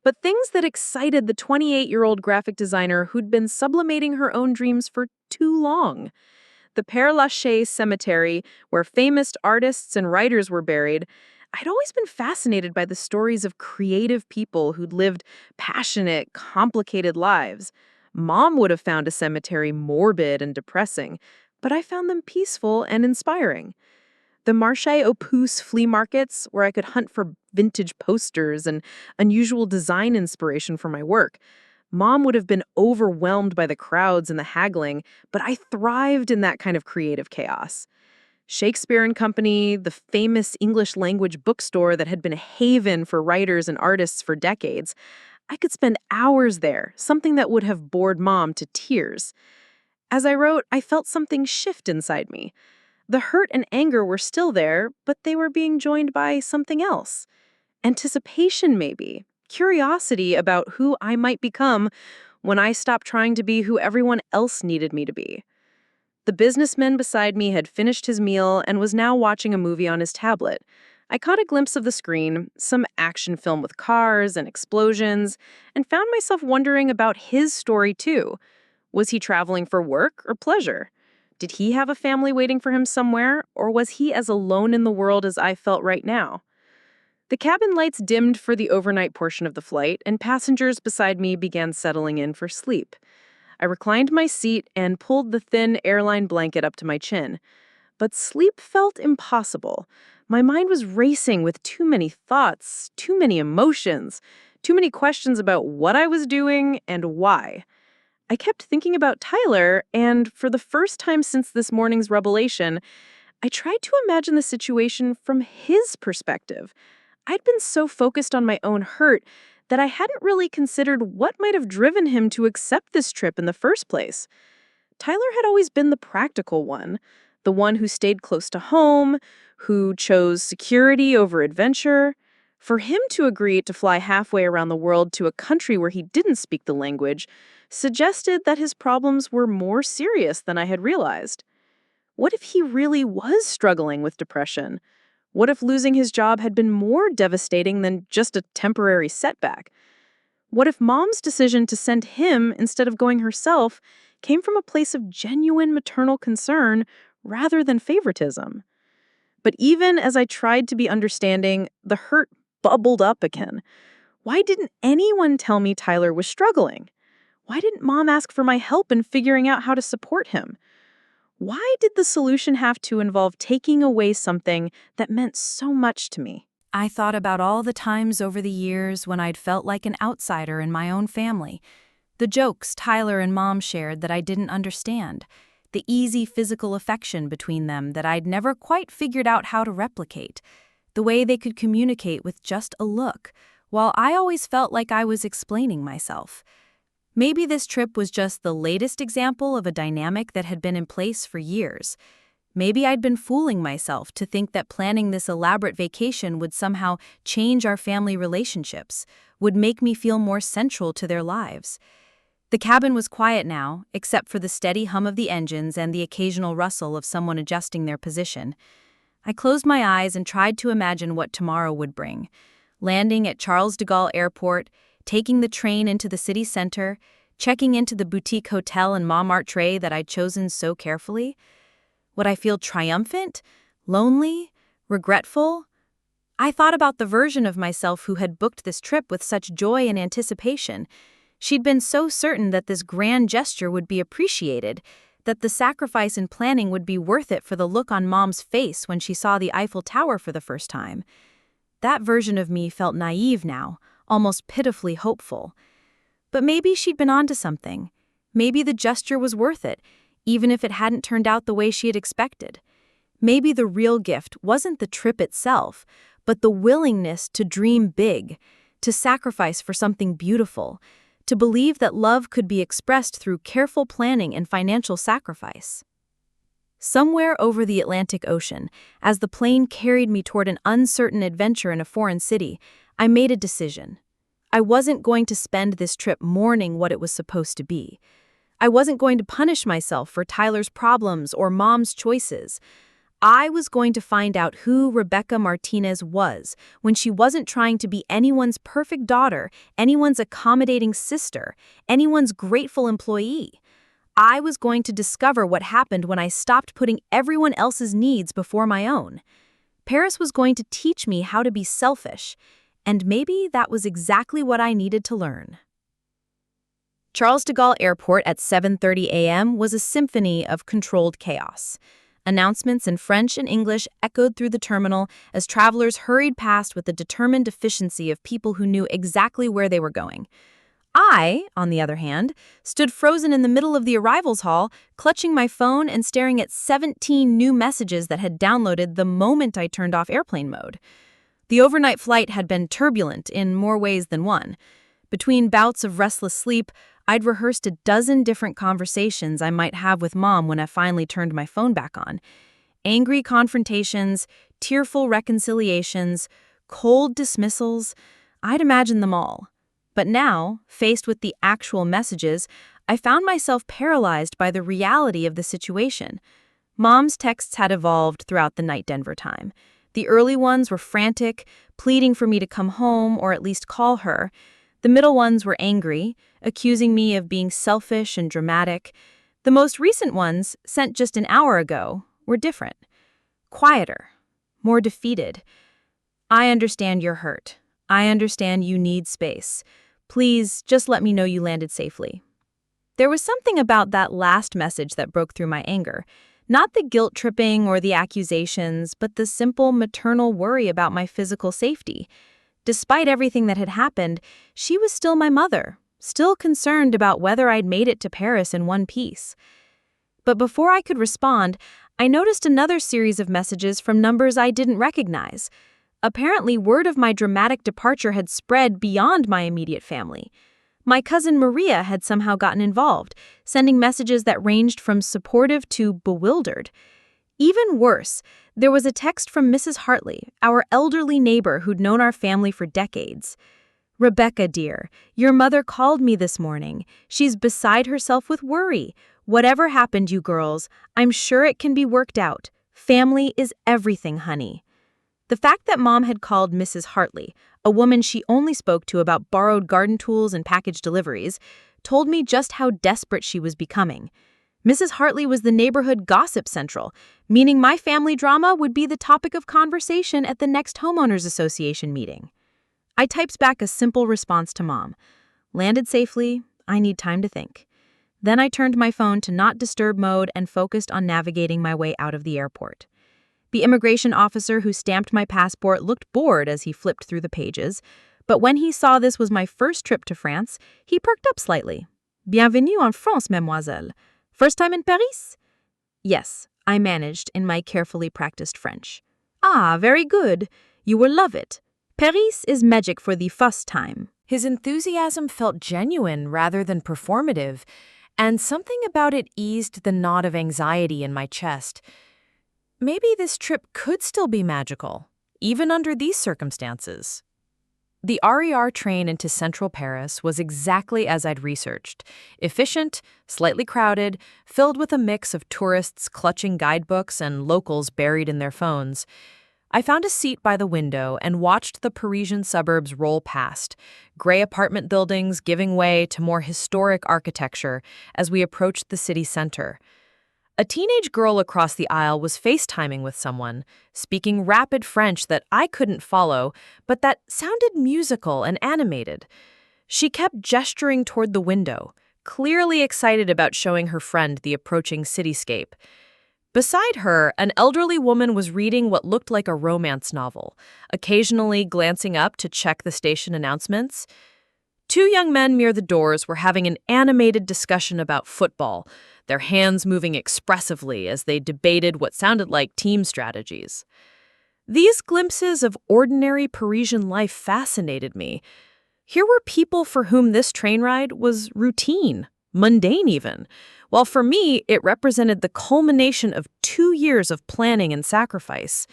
but things that excited the 28-year-old graphic designer who'd been sublimating her own dreams for too long. The Père Lachaise cemetery, where famous artists and writers were buried, I'd always been fascinated by the stories of creative people who'd lived passionate, complicated lives. Mom would have found a cemetery morbid and depressing, but I found them peaceful and inspiring. The Marché aux Puces flea markets, where I could hunt for vintage posters and unusual design inspiration for my work. Mom would have been overwhelmed by the crowds and the haggling, but I thrived in that kind of creative chaos. Shakespeare and Company, the famous English language bookstore that had been a haven for writers and artists for decades. I could spend hours there, something that would have bored Mom to tears. As I wrote, I felt something shift inside me. The hurt and anger were still there, but they were being joined by something else. Anticipation, maybe. Curiosity about who I might become when I stopped trying to be who everyone else needed me to be. The businessman beside me had finished his meal and was now watching a movie on his tablet. I caught a glimpse of the screen, some action film with cars and explosions, and found myself wondering about his story too. Was he traveling for work or pleasure? Did he have a family waiting for him somewhere, or was he as alone in the world as I felt right now? The cabin lights dimmed for the overnight portion of the flight, and passengers beside me began settling in for sleep. I reclined my seat and pulled the thin airline blanket up to my chin. But sleep felt impossible. My mind was racing with too many thoughts, too many emotions, too many questions about what I was doing and why. I kept thinking about Tyler, and for the first time since this morning's revelation, I tried to imagine the situation from his perspective. I'd been so focused on my own hurt that I hadn't really considered what might have driven him to accept this trip in the first place. Tyler had always been the practical one, the one who stayed close to home, who chose security over adventure. For him to agree to fly halfway around the world to a country where he didn't speak the language suggested that his problems were more serious than I had realized. What if he really was struggling with depression? What if losing his job had been more devastating than just a temporary setback? What if Mom's decision to send him instead of going herself came from a place of genuine maternal concern rather than favoritism? But even as I tried to be understanding, the hurt bubbled up again. Why didn't anyone tell me Tyler was struggling? Why didn't Mom ask for my help in figuring out how to support him? Why did the solution have to involve taking away something that meant so much to me? I thought about all the times over the years when I'd felt like an outsider in my own family. The jokes Tyler and Mom shared that I didn't understand. The easy physical affection between them that I'd never quite figured out how to replicate. The way they could communicate with just a look, while I always felt like I was explaining myself. Maybe this trip was just the latest example of a dynamic that had been in place for years. Maybe I'd been fooling myself to think that planning this elaborate vacation would somehow change our family relationships, would make me feel more central to their lives. The cabin was quiet now, except for the steady hum of the engines and the occasional rustle of someone adjusting their position. I closed my eyes and tried to imagine what tomorrow would bring. Landing at Charles de Gaulle Airport, taking the train into the city center, checking into the boutique hotel in Montmartre that I'd chosen so carefully. Would I feel triumphant? Lonely? Regretful? I thought about the version of myself who had booked this trip with such joy and anticipation. She'd been so certain that this grand gesture would be appreciated, that the sacrifice in planning would be worth it for the look on Mom's face when she saw the Eiffel Tower for the first time. That version of me felt naive now, almost pitifully hopeful. But maybe she'd been onto something. Maybe the gesture was worth it, even if it hadn't turned out the way she had expected. Maybe the real gift wasn't the trip itself, but the willingness to dream big, to sacrifice for something beautiful, to believe that love could be expressed through careful planning and financial sacrifice. Somewhere over the Atlantic Ocean, as the plane carried me toward an uncertain adventure in a foreign city, I made a decision. I wasn't going to spend this trip mourning what it was supposed to be. I wasn't going to punish myself for Tyler's problems or Mom's choices. I was going to find out who Rebecca Martinez was when she wasn't trying to be anyone's perfect daughter, anyone's accommodating sister, anyone's grateful employee. I was going to discover what happened when I stopped putting everyone else's needs before my own. Paris was going to teach me how to be selfish, and maybe that was exactly what I needed to learn. Charles de Gaulle Airport at 7:30 a.m. was a symphony of controlled chaos. Announcements in French and English echoed through the terminal as travelers hurried past with the determined efficiency of people who knew exactly where they were going. I, on the other hand, stood frozen in the middle of the arrivals hall, clutching my phone and staring at 17 new messages that had downloaded the moment I turned off airplane mode. The overnight flight had been turbulent in more ways than one. Between bouts of restless sleep, I'd rehearsed a dozen different conversations I might have with Mom when I finally turned my phone back on. Angry confrontations, tearful reconciliations, cold dismissals, I'd imagined them all. But now, faced with the actual messages, I found myself paralyzed by the reality of the situation. Mom's texts had evolved throughout the night Denver time. The early ones were frantic, pleading for me to come home or at least call her. The middle ones were angry, accusing me of being selfish and dramatic. The most recent ones, sent just an hour ago, were different. Quieter, more defeated. I understand you're hurt. I understand you need space. Please, just let me know you landed safely. There was something about that last message that broke through my anger. Not the guilt-tripping or the accusations, but the simple maternal worry about my physical safety. Despite everything that had happened, she was still my mother, still concerned about whether I'd made it to Paris in one piece. But before I could respond, I noticed another series of messages from numbers I didn't recognize. Apparently, word of my dramatic departure had spread beyond my immediate family. My cousin Maria had somehow gotten involved, sending messages that ranged from supportive to bewildered. Even worse, there was a text from Mrs. Hartley, our elderly neighbor who'd known our family for decades. "Rebecca, dear, your mother called me this morning. She's beside herself with worry. Whatever happened, you girls, I'm sure it can be worked out. Family is everything, honey." The fact that Mom had called Mrs. Hartley, a woman she only spoke to about borrowed garden tools and package deliveries, told me just how desperate she was becoming. Mrs. Hartley was the neighborhood gossip central, meaning my family drama would be the topic of conversation at the next homeowners association meeting. I typed back a simple response to Mom. "Landed safely. I need time to think." Then I turned my phone to not disturb mode and focused on navigating my way out of the airport. The immigration officer who stamped my passport looked bored as he flipped through the pages, but when he saw this was my first trip to France, he perked up slightly. Bienvenue en France, mademoiselle. First time in Paris? Yes, I managed in my carefully practiced French. Ah, very good. You will love it. Paris is magic for the first time. His enthusiasm felt genuine rather than performative, and something about it eased the knot of anxiety in my chest. Maybe this trip could still be magical, even under these circumstances. The RER train into central Paris was exactly as I'd researched. Efficient, slightly crowded, filled with a mix of tourists clutching guidebooks and locals buried in their phones. I found a seat by the window and watched the Parisian suburbs roll past, gray apartment buildings giving way to more historic architecture as we approached the city center. A teenage girl across the aisle was FaceTiming with someone, speaking rapid French that I couldn't follow, but that sounded musical and animated. She kept gesturing toward the window, clearly excited about showing her friend the approaching cityscape. Beside her, an elderly woman was reading what looked like a romance novel, occasionally glancing up to check the station announcements. Two young men near the doors were having an animated discussion about football, their hands moving expressively as they debated what sounded like team strategies. These glimpses of ordinary Parisian life fascinated me. Here were people for whom this train ride was routine, mundane even, while for me it represented the culmination of 2 years of planning and sacrifice.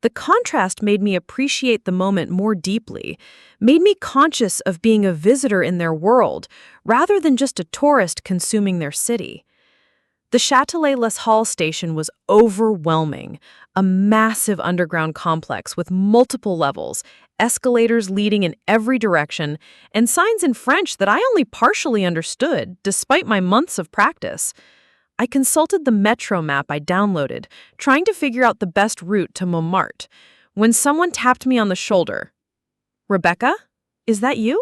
The contrast made me appreciate the moment more deeply, made me conscious of being a visitor in their world rather than just a tourist consuming their city. The Châtelet-Les Halles station was overwhelming, a massive underground complex with multiple levels, escalators leading in every direction, and signs in French that I only partially understood, despite my months of practice. I consulted the metro map I downloaded, trying to figure out the best route to Montmartre, when someone tapped me on the shoulder. "Rebecca, is that you?"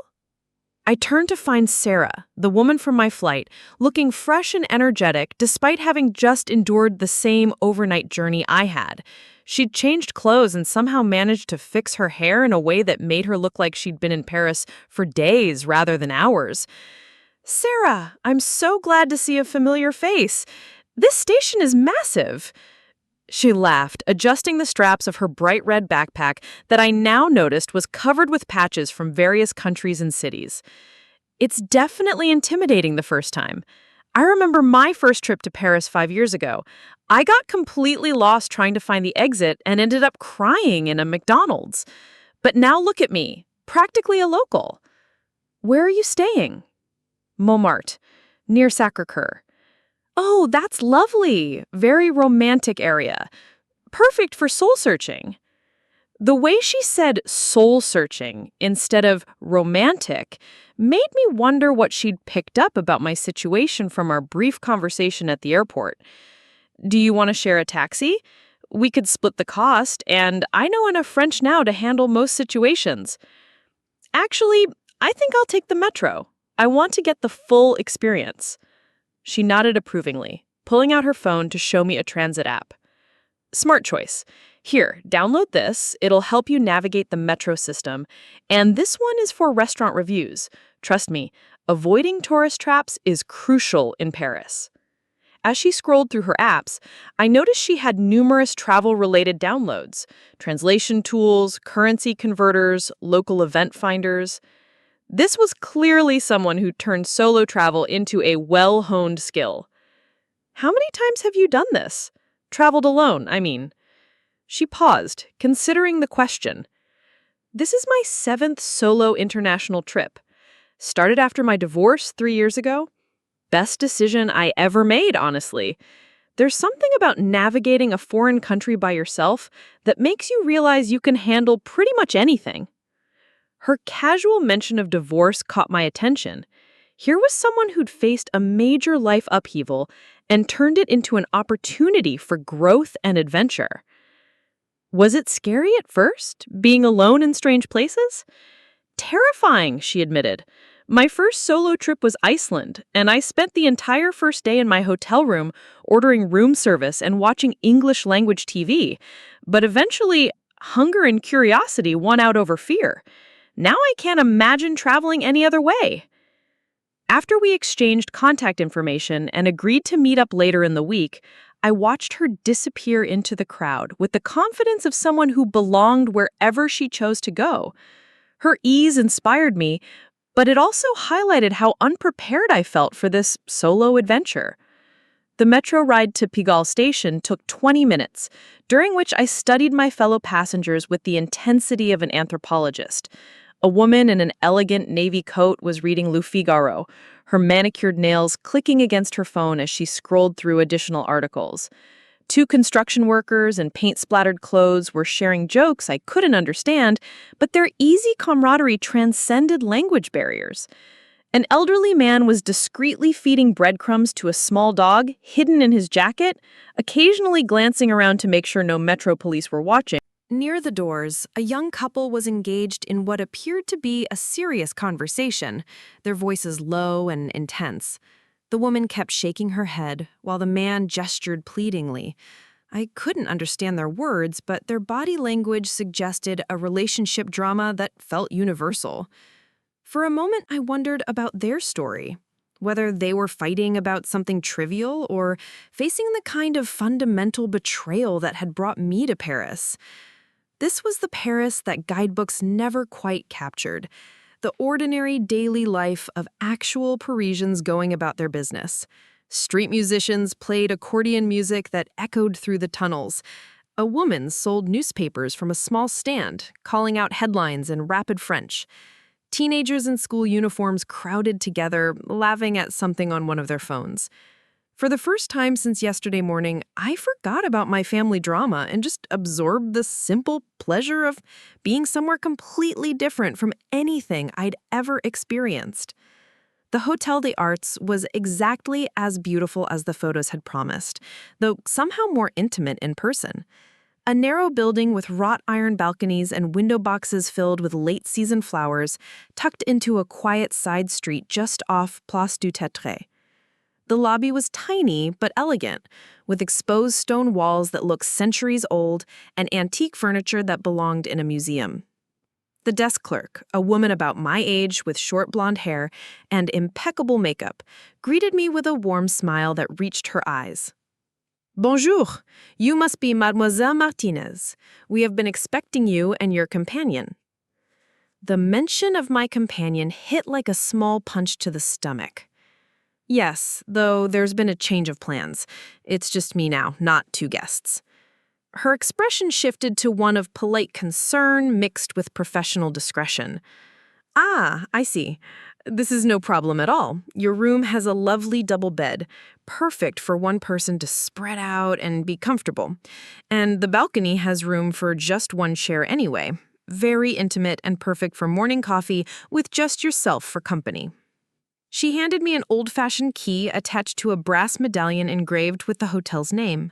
I turned to find Sarah, the woman from my flight, looking fresh and energetic despite having just endured the same overnight journey I had. She'd changed clothes and somehow managed to fix her hair in a way that made her look like she'd been in Paris for days rather than hours. "Sarah, I'm so glad to see a familiar face. This station is massive." She laughed, adjusting the straps of her bright red backpack that I now noticed was covered with patches from various countries and cities. "It's definitely intimidating the first time. I remember my first trip to Paris 5 years ago. I got completely lost trying to find the exit and ended up crying in a McDonald's. But now look at me, practically a local." "Where are you staying?" "Montmartre, near Sacré-Cœur." "Oh, that's lovely. Very romantic area. Perfect for soul-searching." The way she said soul-searching instead of romantic made me wonder what she'd picked up about my situation from our brief conversation at the airport. "Do you want to share a taxi? We could split the cost, and I know enough French now to handle most situations." "Actually, I think I'll take the metro. I want to get the full experience." She nodded approvingly, pulling out her phone to show me a transit app. "Smart choice. Here, download this. It'll help you navigate the metro system. And this one is for restaurant reviews. Trust me, avoiding tourist traps is crucial in Paris." As she scrolled through her apps, I noticed she had numerous travel-related downloads: translation tools, currency converters, local event finders. This was clearly someone who turned solo travel into a well-honed skill. "How many times have you done this? Traveled alone, I mean." She paused, considering the question. "This is my 7th solo international trip. Started after my divorce 3 years ago. Best decision I ever made, honestly. There's something about navigating a foreign country by yourself that makes you realize you can handle pretty much anything." Her casual mention of divorce caught my attention. Here was someone who'd faced a major life upheaval and turned it into an opportunity for growth and adventure. "Was it scary at first, being alone in strange places?" "Terrifying," she admitted. My first solo trip was Iceland, and I spent the entire first day in my hotel room ordering room service and watching English language TV. But eventually, hunger and curiosity won out over fear. Now I can't imagine traveling any other way. After we exchanged contact information and agreed to meet up later in the week, I watched her disappear into the crowd with the confidence of someone who belonged wherever she chose to go. Her ease inspired me, but it also highlighted how unprepared I felt for this solo adventure. The metro ride to Pigalle station took 20 minutes, during which I studied my fellow passengers with the intensity of an anthropologist. A woman in an elegant navy coat was reading Le Figaro, her manicured nails clicking against her phone as she scrolled through additional articles. Two construction workers in paint-splattered clothes were sharing jokes I couldn't understand, but their easy camaraderie transcended language barriers. An elderly man was discreetly feeding breadcrumbs to a small dog hidden in his jacket, occasionally glancing around to make sure no metro police were watching. Near the doors, a young couple was engaged in what appeared to be a serious conversation, their voices low and intense. The woman kept shaking her head, while the man gestured pleadingly. I couldn't understand their words, but their body language suggested a relationship drama that felt universal. For a moment, I wondered about their story, whether they were fighting about something trivial or facing the kind of fundamental betrayal that had brought me to Paris. This was the Paris that guidebooks never quite captured, the ordinary daily life of actual Parisians going about their business. Street musicians played accordion music that echoed through the tunnels. A woman sold newspapers from a small stand, calling out headlines in rapid French. Teenagers in school uniforms crowded together, laughing at something on one of their phones. For the first time since yesterday morning, I forgot about my family drama and just absorbed the simple pleasure of being somewhere completely different from anything I'd ever experienced. The Hotel des Arts was exactly as beautiful as the photos had promised, though somehow more intimate in person. A narrow building with wrought iron balconies and window boxes filled with late-season flowers, tucked into a quiet side street just off Place du Tetre. The lobby was tiny but elegant, with exposed stone walls that looked centuries old and antique furniture that belonged in a museum. The desk clerk, a woman about my age with short blonde hair and impeccable makeup, greeted me with a warm smile that reached her eyes. "Bonjour, you must be Mademoiselle Martinez. We have been expecting you and your companion." The mention of my companion hit like a small punch to the stomach. Yes, though there's been a change of plans. It's just me now, not two guests. Her expression shifted to one of polite concern mixed with professional discretion. "Ah, I see. This is no problem at all. Your room has a lovely double bed, perfect for one person to spread out and be comfortable. And the balcony has room for just one chair anyway. Very intimate and perfect for morning coffee with just yourself for company." She handed me an old-fashioned key attached to a brass medallion engraved with the hotel's name.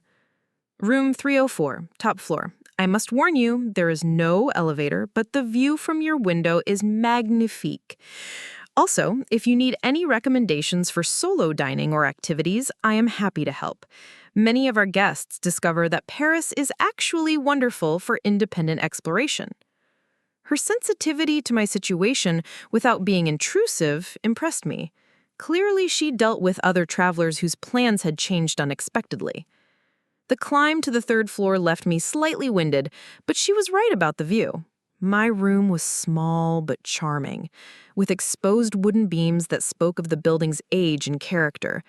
"Room 304, top floor. I must warn you, there is no elevator, but the view from your window is magnifique. Also, if you need any recommendations for solo dining or activities, I am happy to help. Many of our guests discover that Paris is actually wonderful for independent exploration." Her sensitivity to my situation without being intrusive impressed me. Clearly, she dealt with other travelers whose plans had changed unexpectedly. The climb to the third floor left me slightly winded, but she was right about the view. My room was small but charming, with exposed wooden beams that spoke of the building's age and character.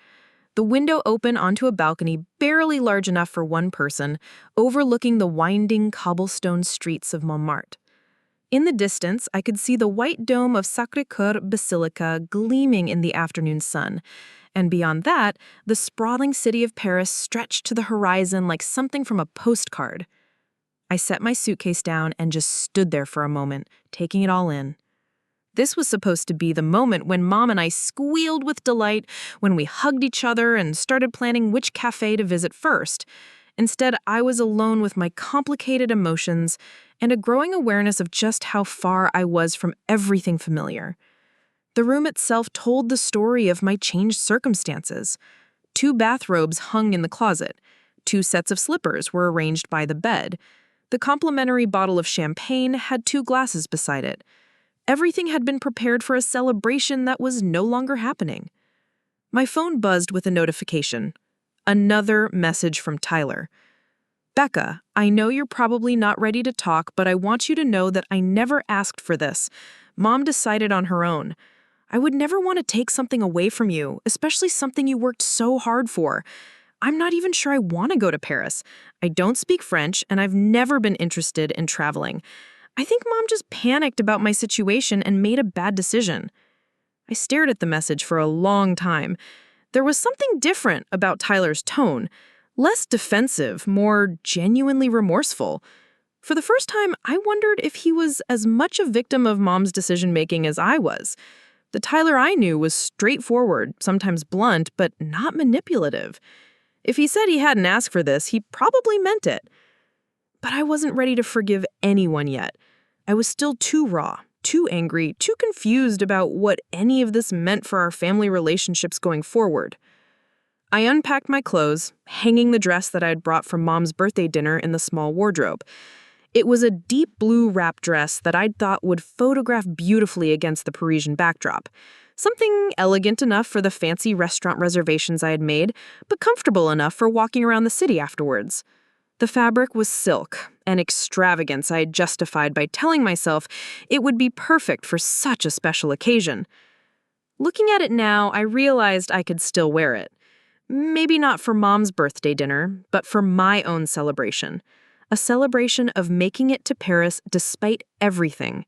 The window opened onto a balcony barely large enough for one person, overlooking the winding cobblestone streets of Montmartre. In the distance, I could see the white dome of Sacré-Cœur Basilica gleaming in the afternoon sun, and beyond that, the sprawling city of Paris stretched to the horizon like something from a postcard. I set my suitcase down and just stood there for a moment, taking it all in. This was supposed to be the moment when Mom and I squealed with delight, when we hugged each other and started planning which cafe to visit first. Instead, I was alone with my complicated emotions and a growing awareness of just how far I was from everything familiar. The room itself told the story of my changed circumstances. 2 bathrobes hung in the closet. 2 sets of slippers were arranged by the bed. The complimentary bottle of champagne had 2 glasses beside it. Everything had been prepared for a celebration that was no longer happening. My phone buzzed with a notification. Another message from Tyler. Becca, I know you're probably not ready to talk, but I want you to know that I never asked for this. Mom decided on her own. I would never want to take something away from you, especially something you worked so hard for. I'm not even sure I want to go to Paris. I don't speak French, and I've never been interested in traveling. I think Mom just panicked about my situation and made a bad decision. I stared at the message for a long time. There was something different about Tyler's tone. Less defensive, more genuinely remorseful. For the first time, I wondered if he was as much a victim of Mom's decision-making as I was. The Tyler I knew was straightforward, sometimes blunt, but not manipulative. If he said he hadn't asked for this, he probably meant it. But I wasn't ready to forgive anyone yet. I was still too raw, too angry, too confused about what any of this meant for our family relationships going forward. I unpacked my clothes, hanging the dress that I had brought from Mom's birthday dinner in the small wardrobe. It was a deep blue wrap dress that I'd thought would photograph beautifully against the Parisian backdrop. Something elegant enough for the fancy restaurant reservations I had made, but comfortable enough for walking around the city afterwards. The fabric was silk, an extravagance I had justified by telling myself it would be perfect for such a special occasion. Looking at it now, I realized I could still wear it. Maybe not for Mom's birthday dinner, but for my own celebration. A celebration of making it to Paris despite everything.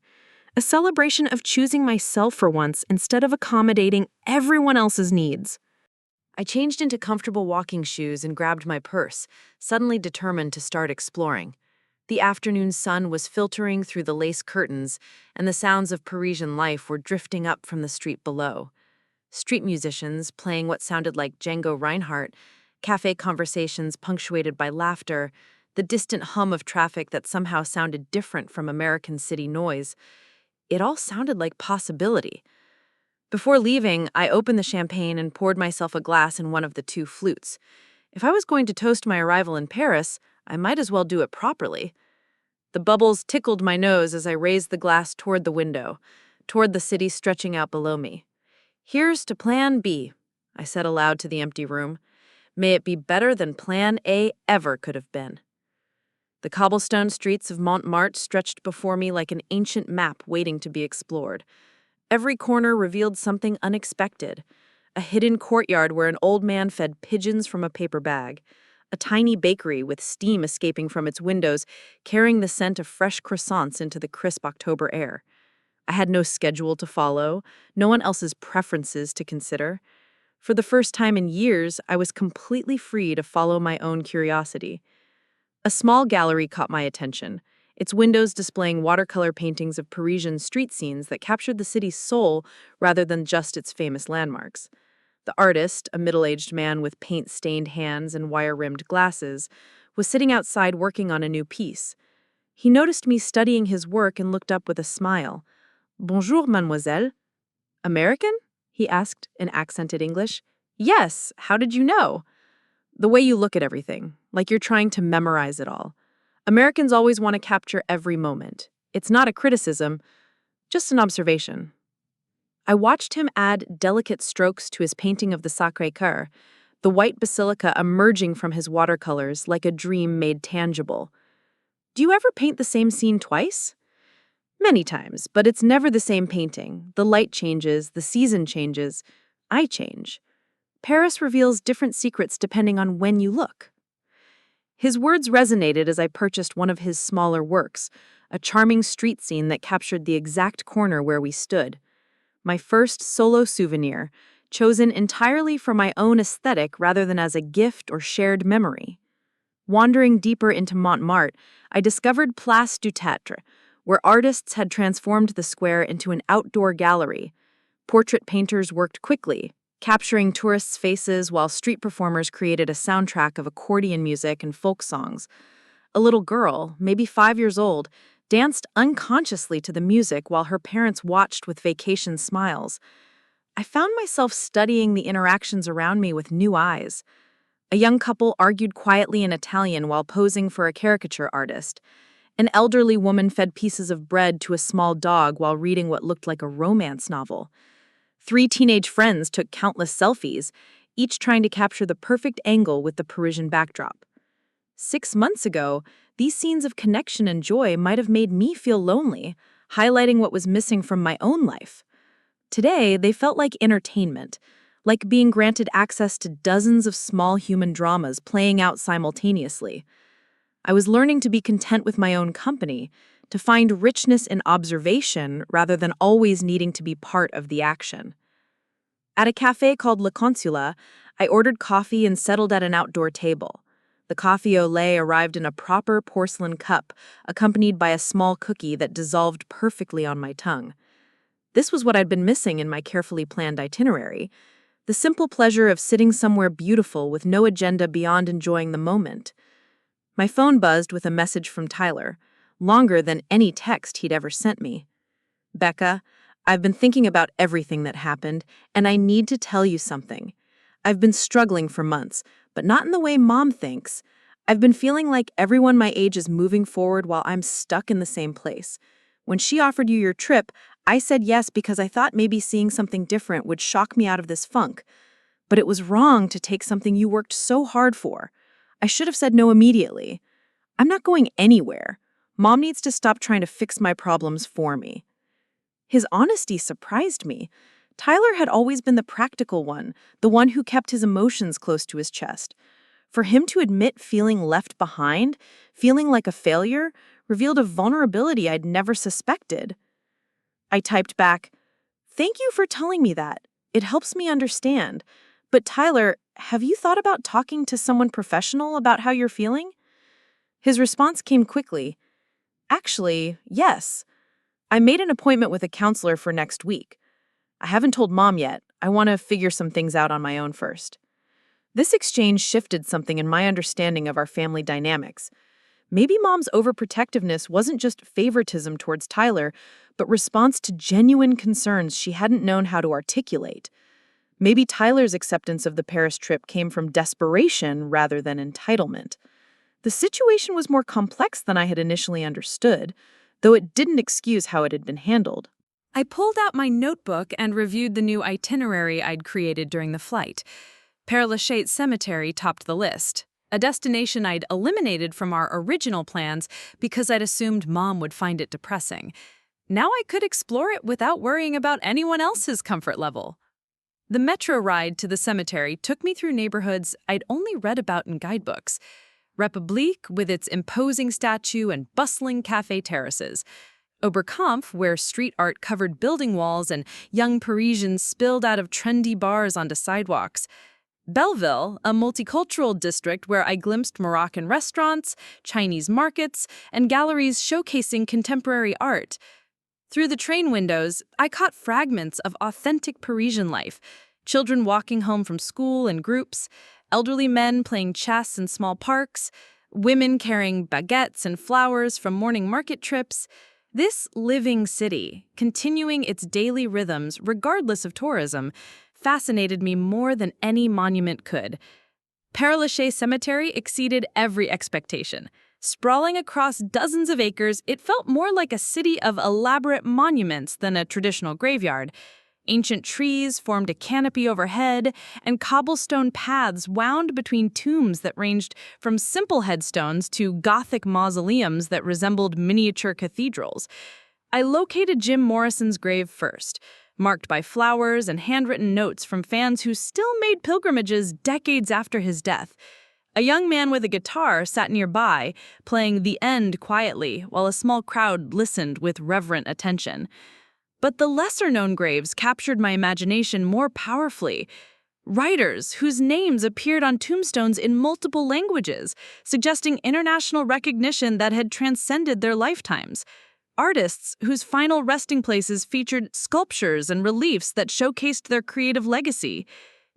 A celebration of choosing myself for once instead of accommodating everyone else's needs. I changed into comfortable walking shoes and grabbed my purse, suddenly determined to start exploring. The afternoon sun was filtering through the lace curtains, and the sounds of Parisian life were drifting up from the street below. Street musicians playing what sounded like Django Reinhardt, cafe conversations punctuated by laughter, the distant hum of traffic that somehow sounded different from American city noise. It all sounded like possibility. Before leaving, I opened the champagne and poured myself a glass in one of the 2 flutes. If I was going to toast my arrival in Paris, I might as well do it properly. The bubbles tickled my nose as I raised the glass toward the window, toward the city stretching out below me. Here's to Plan B, I said aloud to the empty room. May it be better than Plan A ever could have been. The cobblestone streets of Montmartre stretched before me like an ancient map waiting to be explored. Every corner revealed something unexpected. A hidden courtyard where an old man fed pigeons from a paper bag. A tiny bakery with steam escaping from its windows, carrying the scent of fresh croissants into the crisp October air. I had no schedule to follow, no one else's preferences to consider. For the first time in years, I was completely free to follow my own curiosity. A small gallery caught my attention, its windows displaying watercolor paintings of Parisian street scenes that captured the city's soul rather than just its famous landmarks. The artist, a middle-aged man with paint-stained hands and wire-rimmed glasses, was sitting outside working on a new piece. He noticed me studying his work and looked up with a smile. "Bonjour, mademoiselle." "American?" he asked in accented English. "Yes, how did you know?" "The way you look at everything, like you're trying to memorize it all. Americans always want to capture every moment. It's not a criticism, just an observation." I watched him add delicate strokes to his painting of the Sacré-Cœur, the white basilica emerging from his watercolors like a dream made tangible. "Do you ever paint the same scene twice?" "Many times, but it's never the same painting. The light changes, the season changes. I change. Paris reveals different secrets depending on when you look." His words resonated as I purchased one of his smaller works, a charming street scene that captured the exact corner where we stood. My first solo souvenir, chosen entirely for my own aesthetic rather than as a gift or shared memory. Wandering deeper into Montmartre, I discovered Place du Théâtre, where artists had transformed the square into an outdoor gallery. Portrait painters worked quickly, capturing tourists' faces while street performers created a soundtrack of accordion music and folk songs. A little girl, maybe 5 years old, danced unconsciously to the music while her parents watched with vacation smiles. I found myself studying the interactions around me with new eyes. A young couple argued quietly in Italian while posing for a caricature artist. An elderly woman fed pieces of bread to a small dog while reading what looked like a romance novel. 3 teenage friends took countless selfies, each trying to capture the perfect angle with the Parisian backdrop. 6 months ago, these scenes of connection and joy might have made me feel lonely, highlighting what was missing from my own life. Today, they felt like entertainment, like being granted access to dozens of small human dramas playing out simultaneously. I was learning to be content with my own company, to find richness in observation rather than always needing to be part of the action. At a cafe called La Consula, I ordered coffee and settled at an outdoor table. The coffee au lait arrived in a proper porcelain cup, accompanied by a small cookie that dissolved perfectly on my tongue. This was what I'd been missing in my carefully planned itinerary, the simple pleasure of sitting somewhere beautiful with no agenda beyond enjoying the moment. My phone buzzed with a message from Tyler, longer than any text he'd ever sent me. "Becca, I've been thinking about everything that happened, and I need to tell you something. I've been struggling for months, but not in the way Mom thinks. I've been feeling like everyone my age is moving forward while I'm stuck in the same place. When she offered you your trip, I said yes because I thought maybe seeing something different would shock me out of this funk. But it was wrong to take something you worked so hard for. I should have said no immediately. I'm not going anywhere. Mom needs to stop trying to fix my problems for me." His honesty surprised me. Tyler had always been the practical one, the one who kept his emotions close to his chest. For him to admit feeling left behind, feeling like a failure, revealed a vulnerability I'd never suspected. I typed back, "Thank you for telling me that. It helps me understand. But Tyler, have you thought about talking to someone professional about how you're feeling?" His response came quickly. "Actually, yes. I made an appointment with a counselor for next week. I haven't told Mom yet. I want to figure some things out on my own first." This exchange shifted something in my understanding of our family dynamics. Maybe Mom's overprotectiveness wasn't just favoritism towards Tyler, but response to genuine concerns she hadn't known how to articulate. Maybe Tyler's acceptance of the Paris trip came from desperation rather than entitlement. The situation was more complex than I had initially understood, though it didn't excuse how it had been handled. I pulled out my notebook and reviewed the new itinerary I'd created during the flight. Père Lachaise Cemetery topped the list, a destination I'd eliminated from our original plans because I'd assumed Mom would find it depressing. Now I could explore it without worrying about anyone else's comfort level. The metro ride to the cemetery took me through neighborhoods I'd only read about in guidebooks. République, with its imposing statue and bustling cafe terraces. Oberkampf, where street art covered building walls and young Parisians spilled out of trendy bars onto sidewalks. Belleville, a multicultural district where I glimpsed Moroccan restaurants, Chinese markets, and galleries showcasing contemporary art. Through the train windows, I caught fragments of authentic Parisian life, children walking home from school in groups, elderly men playing chess in small parks, women carrying baguettes and flowers from morning market trips. This living city, continuing its daily rhythms regardless of tourism, fascinated me more than any monument could. Père Lachaise Cemetery exceeded every expectation. Sprawling across dozens of acres, it felt more like a city of elaborate monuments than a traditional graveyard. Ancient trees formed a canopy overhead, and cobblestone paths wound between tombs that ranged from simple headstones to Gothic mausoleums that resembled miniature cathedrals. I located Jim Morrison's grave first, marked by flowers and handwritten notes from fans who still made pilgrimages decades after his death. A young man with a guitar sat nearby, playing The End quietly, while a small crowd listened with reverent attention. But the lesser-known graves captured my imagination more powerfully. Writers whose names appeared on tombstones in multiple languages, suggesting international recognition that had transcended their lifetimes. Artists whose final resting places featured sculptures and reliefs that showcased their creative legacy.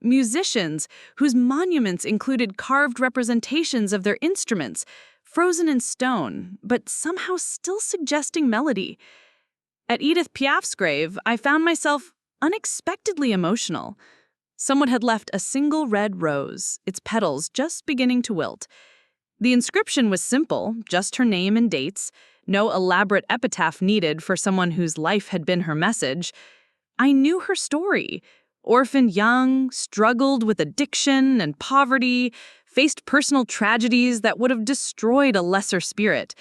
Musicians whose monuments included carved representations of their instruments. frozen in stone, but somehow still suggesting melody. At Edith Piaf's grave, I found myself unexpectedly emotional. Someone had left a single red rose, its petals just beginning to wilt. The inscription was simple, just her name and dates, no elaborate epitaph needed for someone whose life had been her message. I knew her story. Orphaned young, struggled with addiction and poverty, faced personal tragedies that would have destroyed a lesser spirit.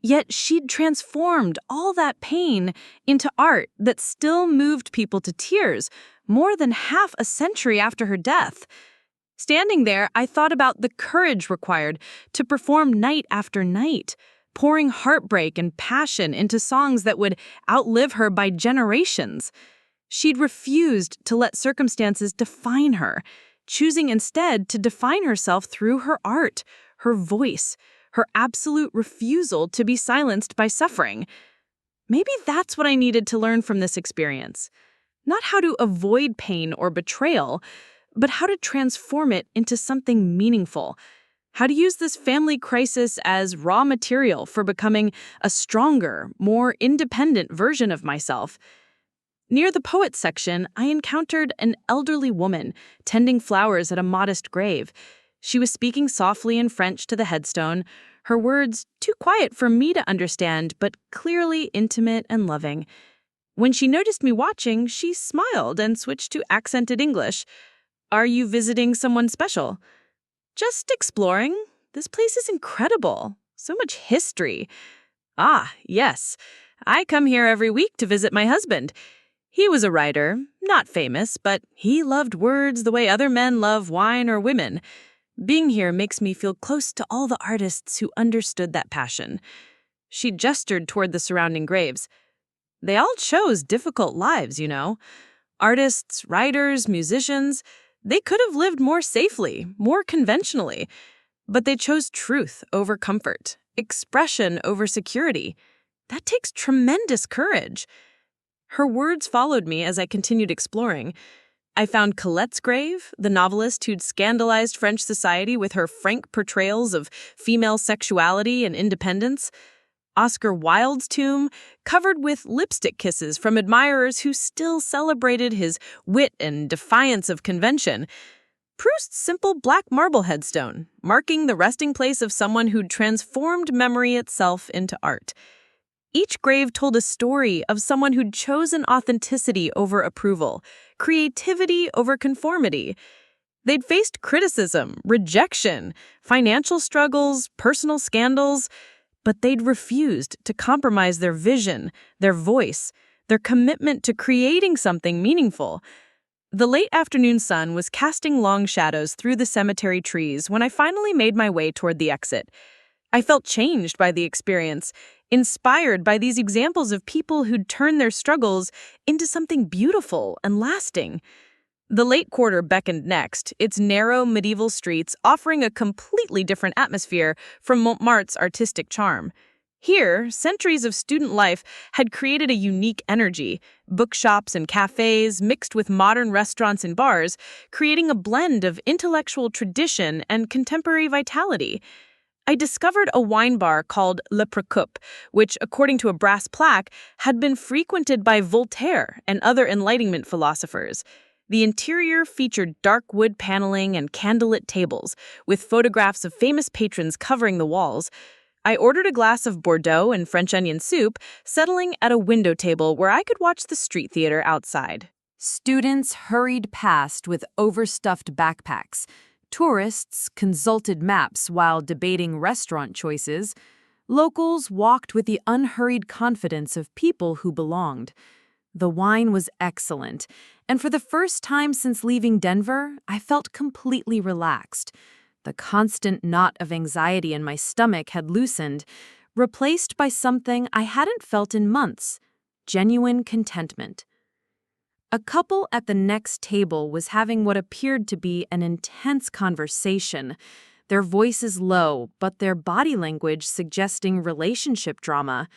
Yet she'd transformed all that pain into art that still moved people to tears more than half a century after her death. Standing there, I thought about the courage required to perform night after night, pouring heartbreak and passion into songs that would outlive her by generations. She'd refused to let circumstances define her, choosing instead to define herself through her art, her voice, her absolute refusal to be silenced by suffering. Maybe that's what I needed to learn from this experience. Not how to avoid pain or betrayal, but how to transform it into something meaningful. How to use this family crisis as raw material for becoming a stronger, more independent version of myself. Near the poets section, I encountered an elderly woman tending flowers at a modest grave. She was speaking softly in French to the headstone, her words too quiet for me to understand, but clearly intimate and loving. When she noticed me watching, she smiled and switched to accented English. "Are you visiting someone special?" "Just exploring. This place is incredible. So much history." "Ah, yes. I come here every week to visit my husband. He was a writer, not famous, but he loved words the way other men love wine or women. Being here makes me feel close to all the artists who understood that passion." She gestured toward the surrounding graves. "They all chose difficult lives, you know. Artists, writers, musicians, they could have lived more safely, more conventionally. But they chose truth over comfort, expression over security. That takes tremendous courage." Her words followed me as I continued exploring. I found Colette's grave, the novelist who'd scandalized French society with her frank portrayals of female sexuality and independence. Oscar Wilde's tomb, covered with lipstick kisses from admirers who still celebrated his wit and defiance of convention. Proust's simple black marble headstone, marking the resting place of someone who'd transformed memory itself into art. Each grave told a story of someone who'd chosen authenticity over approval, creativity over conformity. They'd faced criticism, rejection, financial struggles, personal scandals, but they'd refused to compromise their vision, their voice, their commitment to creating something meaningful. The late afternoon sun was casting long shadows through the cemetery trees when I finally made my way toward the exit. I felt changed by the experience, inspired by these examples of people who'd turned their struggles into something beautiful and lasting. The late quarter beckoned next, its narrow medieval streets offering a completely different atmosphere from Montmartre's artistic charm. Here, centuries of student life had created a unique energy, bookshops and cafes mixed with modern restaurants and bars, creating a blend of intellectual tradition and contemporary vitality. I discovered a wine bar called Le Précoupe, which, according to a brass plaque, had been frequented by Voltaire and other Enlightenment philosophers. The interior featured dark wood paneling and candlelit tables, with photographs of famous patrons covering the walls. I ordered a glass of Bordeaux and French onion soup, settling at a window table where I could watch the street theater outside. Students hurried past with overstuffed backpacks. Tourists consulted maps while debating restaurant choices. Locals walked with the unhurried confidence of people who belonged. The wine was excellent, and for the first time since leaving Denver, I felt completely relaxed. The constant knot of anxiety in my stomach had loosened, replaced by something I hadn't felt in months: genuine contentment. A couple at the next table was having what appeared to be an intense conversation, their voices low, but their body language suggesting relationship drama.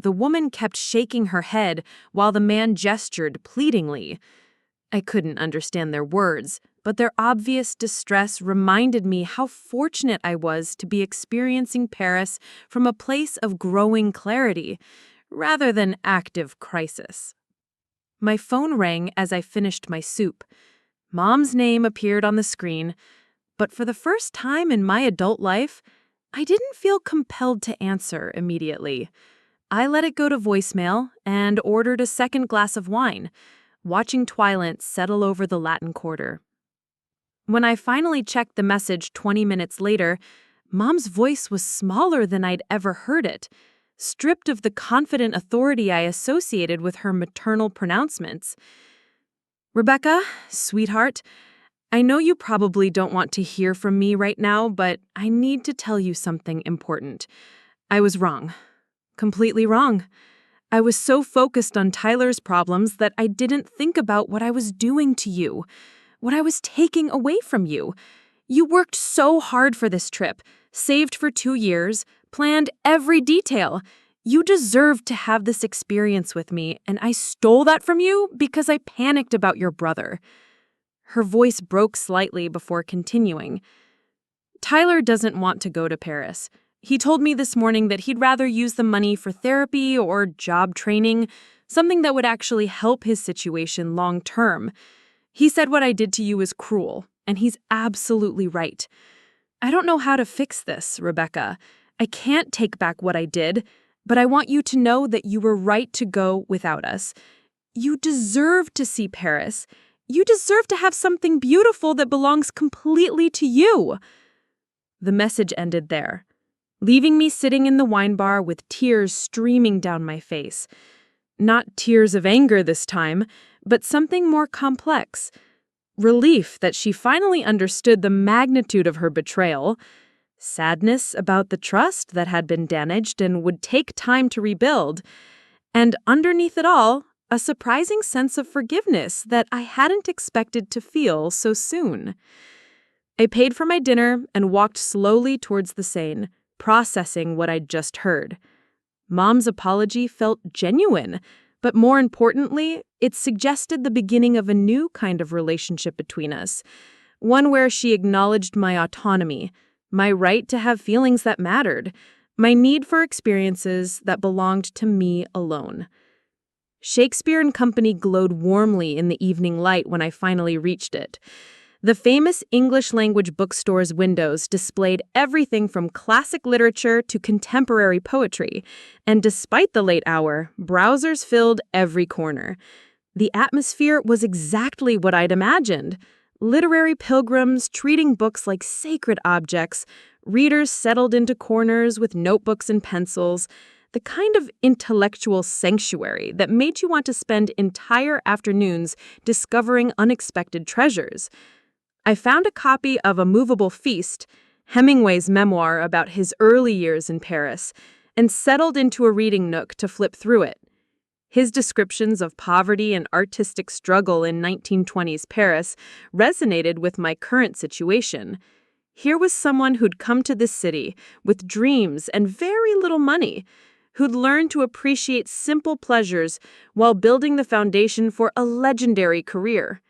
The woman kept shaking her head while the man gestured pleadingly. I couldn't understand their words, but their obvious distress reminded me how fortunate I was to be experiencing Paris from a place of growing clarity, rather than active crisis. My phone rang as I finished my soup. Mom's name appeared on the screen, but for the first time in my adult life, I didn't feel compelled to answer immediately. I let it go to voicemail and ordered a second glass of wine, watching twilight settle over the Latin Quarter. When I finally checked the message 20 minutes later, Mom's voice was smaller than I'd ever heard it, stripped of the confident authority I associated with her maternal pronouncements. "Rebecca, sweetheart, I know you probably don't want to hear from me right now, but I need to tell you something important. I was wrong. Completely wrong. I was so focused on Tyler's problems that I didn't think about what I was doing to you, what I was taking away from you. You worked so hard for this trip, saved for 2 years, planned every detail. You deserved to have this experience with me, and I stole that from you because I panicked about your brother." Her voice broke slightly before continuing. "Tyler doesn't want to go to Paris. He told me this morning that he'd rather use the money for therapy or job training, something that would actually help his situation long term. He said what I did to you was cruel, and he's absolutely right. I don't know how to fix this, Rebecca. I can't take back what I did, but I want you to know that you were right to go without us. You deserve to see Paris. You deserve to have something beautiful that belongs completely to you." The message ended there, leaving me sitting in the wine bar with tears streaming down my face. Not tears of anger this time, but something more complex. Relief that she finally understood the magnitude of her betrayal, sadness about the trust that had been damaged and would take time to rebuild, and underneath it all, a surprising sense of forgiveness that I hadn't expected to feel so soon. I paid for my dinner and walked slowly towards the Seine, processing what I'd just heard. Mom's apology felt genuine, but more importantly, it suggested the beginning of a new kind of relationship between us, one where she acknowledged my autonomy, my right to have feelings that mattered, my need for experiences that belonged to me alone. Shakespeare and Company glowed warmly in the evening light when I finally reached it. The famous English-language bookstore's windows displayed everything from classic literature to contemporary poetry, and despite the late hour, browsers filled every corner. The atmosphere was exactly what I'd imagined. Literary pilgrims treating books like sacred objects, readers settled into corners with notebooks and pencils, the kind of intellectual sanctuary that made you want to spend entire afternoons discovering unexpected treasures. I found a copy of A Movable Feast, Hemingway's memoir about his early years in Paris, and settled into a reading nook to flip through it. His descriptions of poverty and artistic struggle in 1920s Paris resonated with my current situation. Here was someone who'd come to this city with dreams and very little money, who'd learned to appreciate simple pleasures while building the foundation for a legendary career.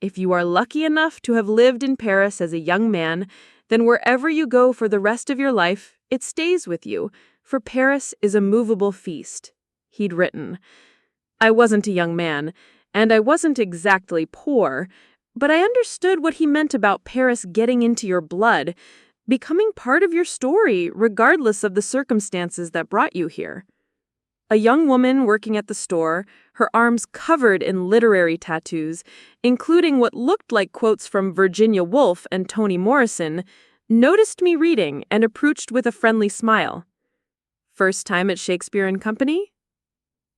If you are lucky enough to have lived in Paris as a young man, then wherever you go for the rest of your life, it stays with you, for Paris is a movable feast, he'd written. I wasn't a young man, and I wasn't exactly poor, but I understood what he meant about Paris getting into your blood, becoming part of your story regardless of the circumstances that brought you here. A young woman working at the store, her arms covered in literary tattoos, including what looked like quotes from Virginia Woolf and Toni Morrison, noticed me reading and approached with a friendly smile. "First time at Shakespeare and Company?"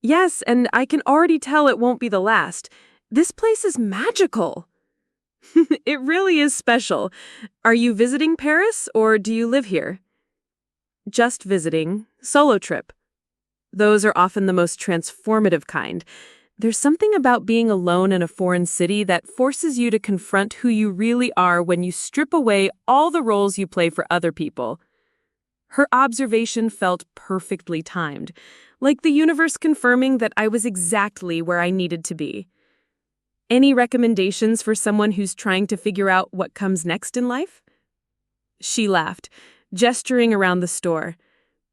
"Yes, and I can already tell it won't be the last. This place is magical." "It really is special. Are you visiting Paris, or do you live here?" "Just visiting. Solo trip." Those are often the most transformative kind. There's something about being alone in a foreign city that forces you to confront who you really are when you strip away all the roles you play for other people. Her observation felt perfectly timed, like the universe confirming that I was exactly where I needed to be. Any recommendations for someone who's trying to figure out what comes next in life? She laughed, gesturing around the store.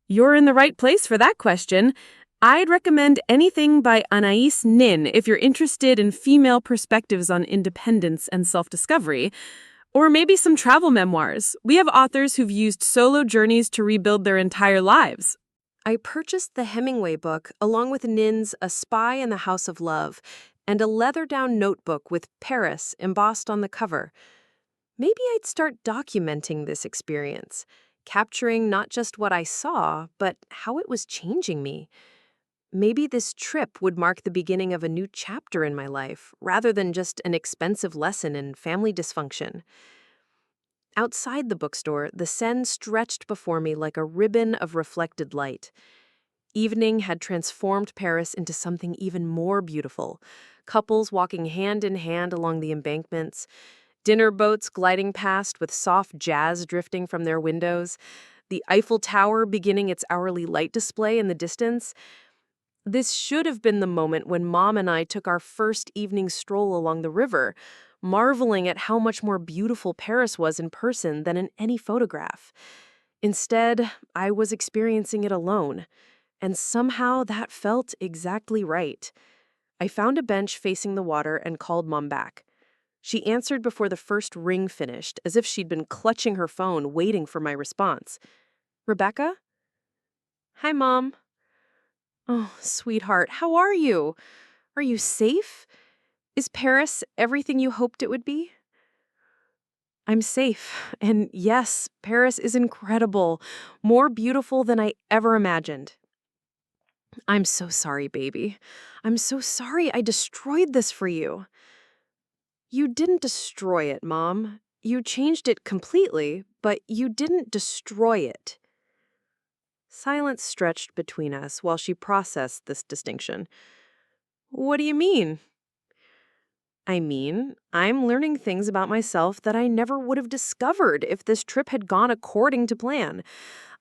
You're in the right place for that question. I'd recommend anything by Anais Nin if you're interested in female perspectives on independence and self-discovery. Or maybe some travel memoirs. We have authors who've used solo journeys to rebuild their entire lives. I purchased the Hemingway book along with Nin's A Spy in the House of Love and a leather-bound notebook with Paris embossed on the cover. Maybe I'd start documenting this experience, capturing not just what I saw, but how it was changing me. Maybe this trip would mark the beginning of a new chapter in my life, rather than just an expensive lesson in family dysfunction. Outside the bookstore, the Seine stretched before me like a ribbon of reflected light. Evening had transformed Paris into something even more beautiful. Couples walking hand in hand along the embankments, dinner boats gliding past with soft jazz drifting from their windows, the Eiffel Tower beginning its hourly light display in the distance. This should have been the moment when Mom and I took our first evening stroll along the river, marveling at how much more beautiful Paris was in person than in any photograph. Instead, I was experiencing it alone, and somehow that felt exactly right. I found a bench facing the water and called Mom back. She answered before the first ring finished, as if she'd been clutching her phone, waiting for my response. Rebecca? Hi, Mom. Oh, sweetheart, how are you? Are you safe? Is Paris everything you hoped it would be? I'm safe, and yes, Paris is incredible, more beautiful than I ever imagined. I'm so sorry, baby. I'm so sorry I destroyed this for you. You didn't destroy it, Mom. You changed it completely, but you didn't destroy it. Silence stretched between us while she processed this distinction. What do you mean? I mean, I'm learning things about myself that I never would have discovered if this trip had gone according to plan.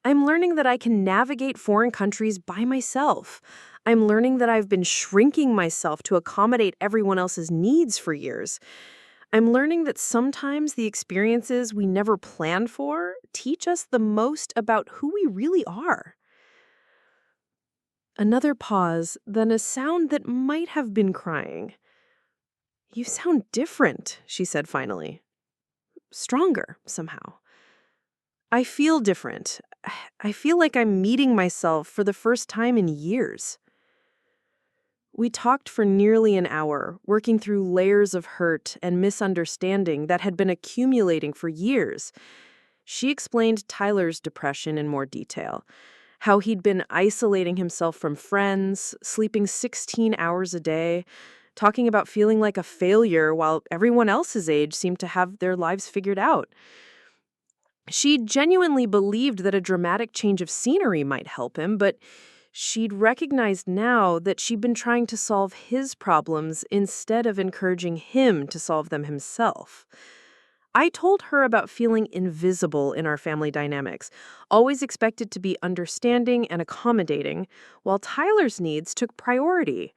I'm learning that I can navigate foreign countries by myself. I'm learning that I've been shrinking myself to accommodate everyone else's needs for years. I'm learning that sometimes the experiences we never planned for teach us the most about who we really are. Another pause, then a sound that might have been crying. You sound different, she said finally. Stronger, somehow. I feel different. I feel like I'm meeting myself for the first time in years. We talked for nearly an hour, working through layers of hurt and misunderstanding that had been accumulating for years. She explained Tyler's depression in more detail, how he'd been isolating himself from friends, sleeping 16 hours a day, talking about feeling like a failure while everyone else's age seemed to have their lives figured out. She genuinely believed that a dramatic change of scenery might help him, but she'd recognized now that she'd been trying to solve his problems instead of encouraging him to solve them himself. I told her about feeling invisible in our family dynamics, always expected to be understanding and accommodating, while Tyler's needs took priority.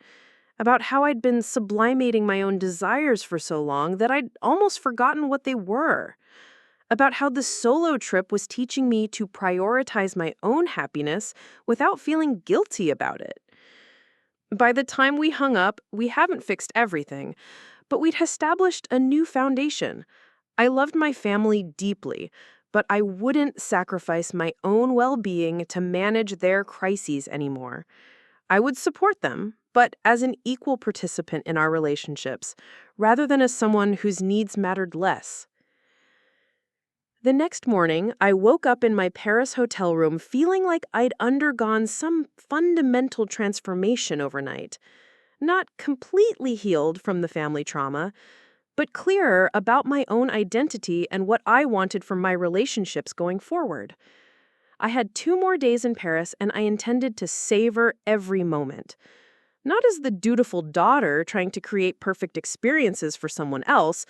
About how I'd been sublimating my own desires for so long that I'd almost forgotten what they were. About how the solo trip was teaching me to prioritize my own happiness without feeling guilty about it. By the time we hung up, we haven't fixed everything, but we'd established a new foundation. I loved my family deeply, but I wouldn't sacrifice my own well-being to manage their crises anymore. I would support them, but as an equal participant in our relationships, rather than as someone whose needs mattered less. The next morning, I woke up in my Paris hotel room feeling like I'd undergone some fundamental transformation overnight. Not completely healed from the family trauma, but clearer about my own identity and what I wanted from my relationships going forward. I had 2 more days in Paris, and I intended to savor every moment. Not as the dutiful daughter trying to create perfect experiences for someone else,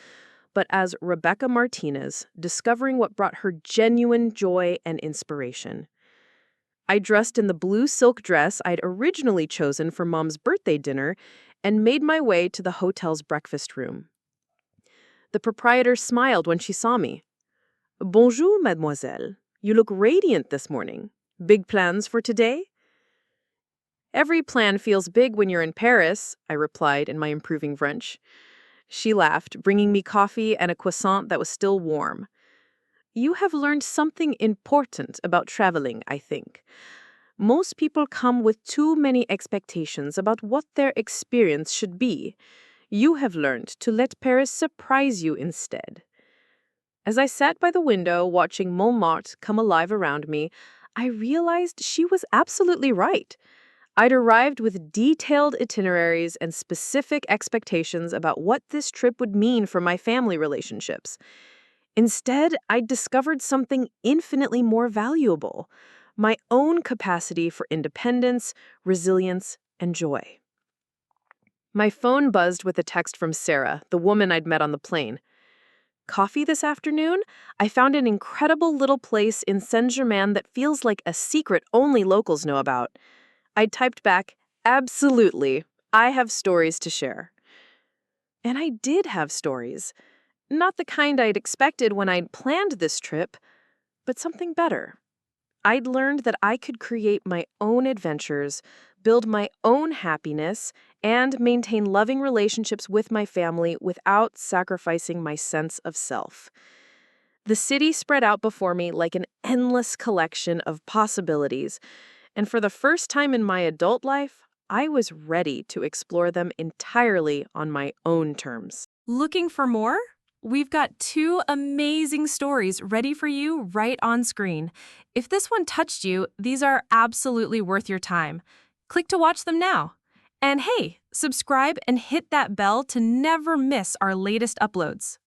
but as Rebecca Martinez, discovering what brought her genuine joy and inspiration. I dressed in the blue silk dress I'd originally chosen for Mom's birthday dinner and made my way to the hotel's breakfast room. The proprietor smiled when she saw me. Bonjour, mademoiselle. You look radiant this morning. Big plans for today? Every plan feels big when you're in Paris, I replied in my improving French. She laughed, bringing me coffee and a croissant that was still warm. You have learned something important about traveling, I think. Most people come with too many expectations about what their experience should be. You have learned to let Paris surprise you instead. As I sat by the window watching Montmartre come alive around me, I realized she was absolutely right. I'd arrived with detailed itineraries and specific expectations about what this trip would mean for my family relationships. Instead, I'd discovered something infinitely more valuable: my own capacity for independence, resilience, and joy. My phone buzzed with a text from Sarah, the woman I'd met on the plane. Coffee this afternoon? I found an incredible little place in Saint-Germain that feels like a secret only locals know about. I typed back, absolutely, I have stories to share. And I did have stories. Not the kind I'd expected when I'd planned this trip, but something better. I'd learned that I could create my own adventures, build my own happiness, and maintain loving relationships with my family without sacrificing my sense of self. The city spread out before me like an endless collection of possibilities, and for the first time in my adult life, I was ready to explore them entirely on my own terms. Looking for more? We've got 2 amazing stories ready for you right on screen. If this one touched you, these are absolutely worth your time. Click to watch them now. And hey, subscribe and hit that bell to never miss our latest uploads.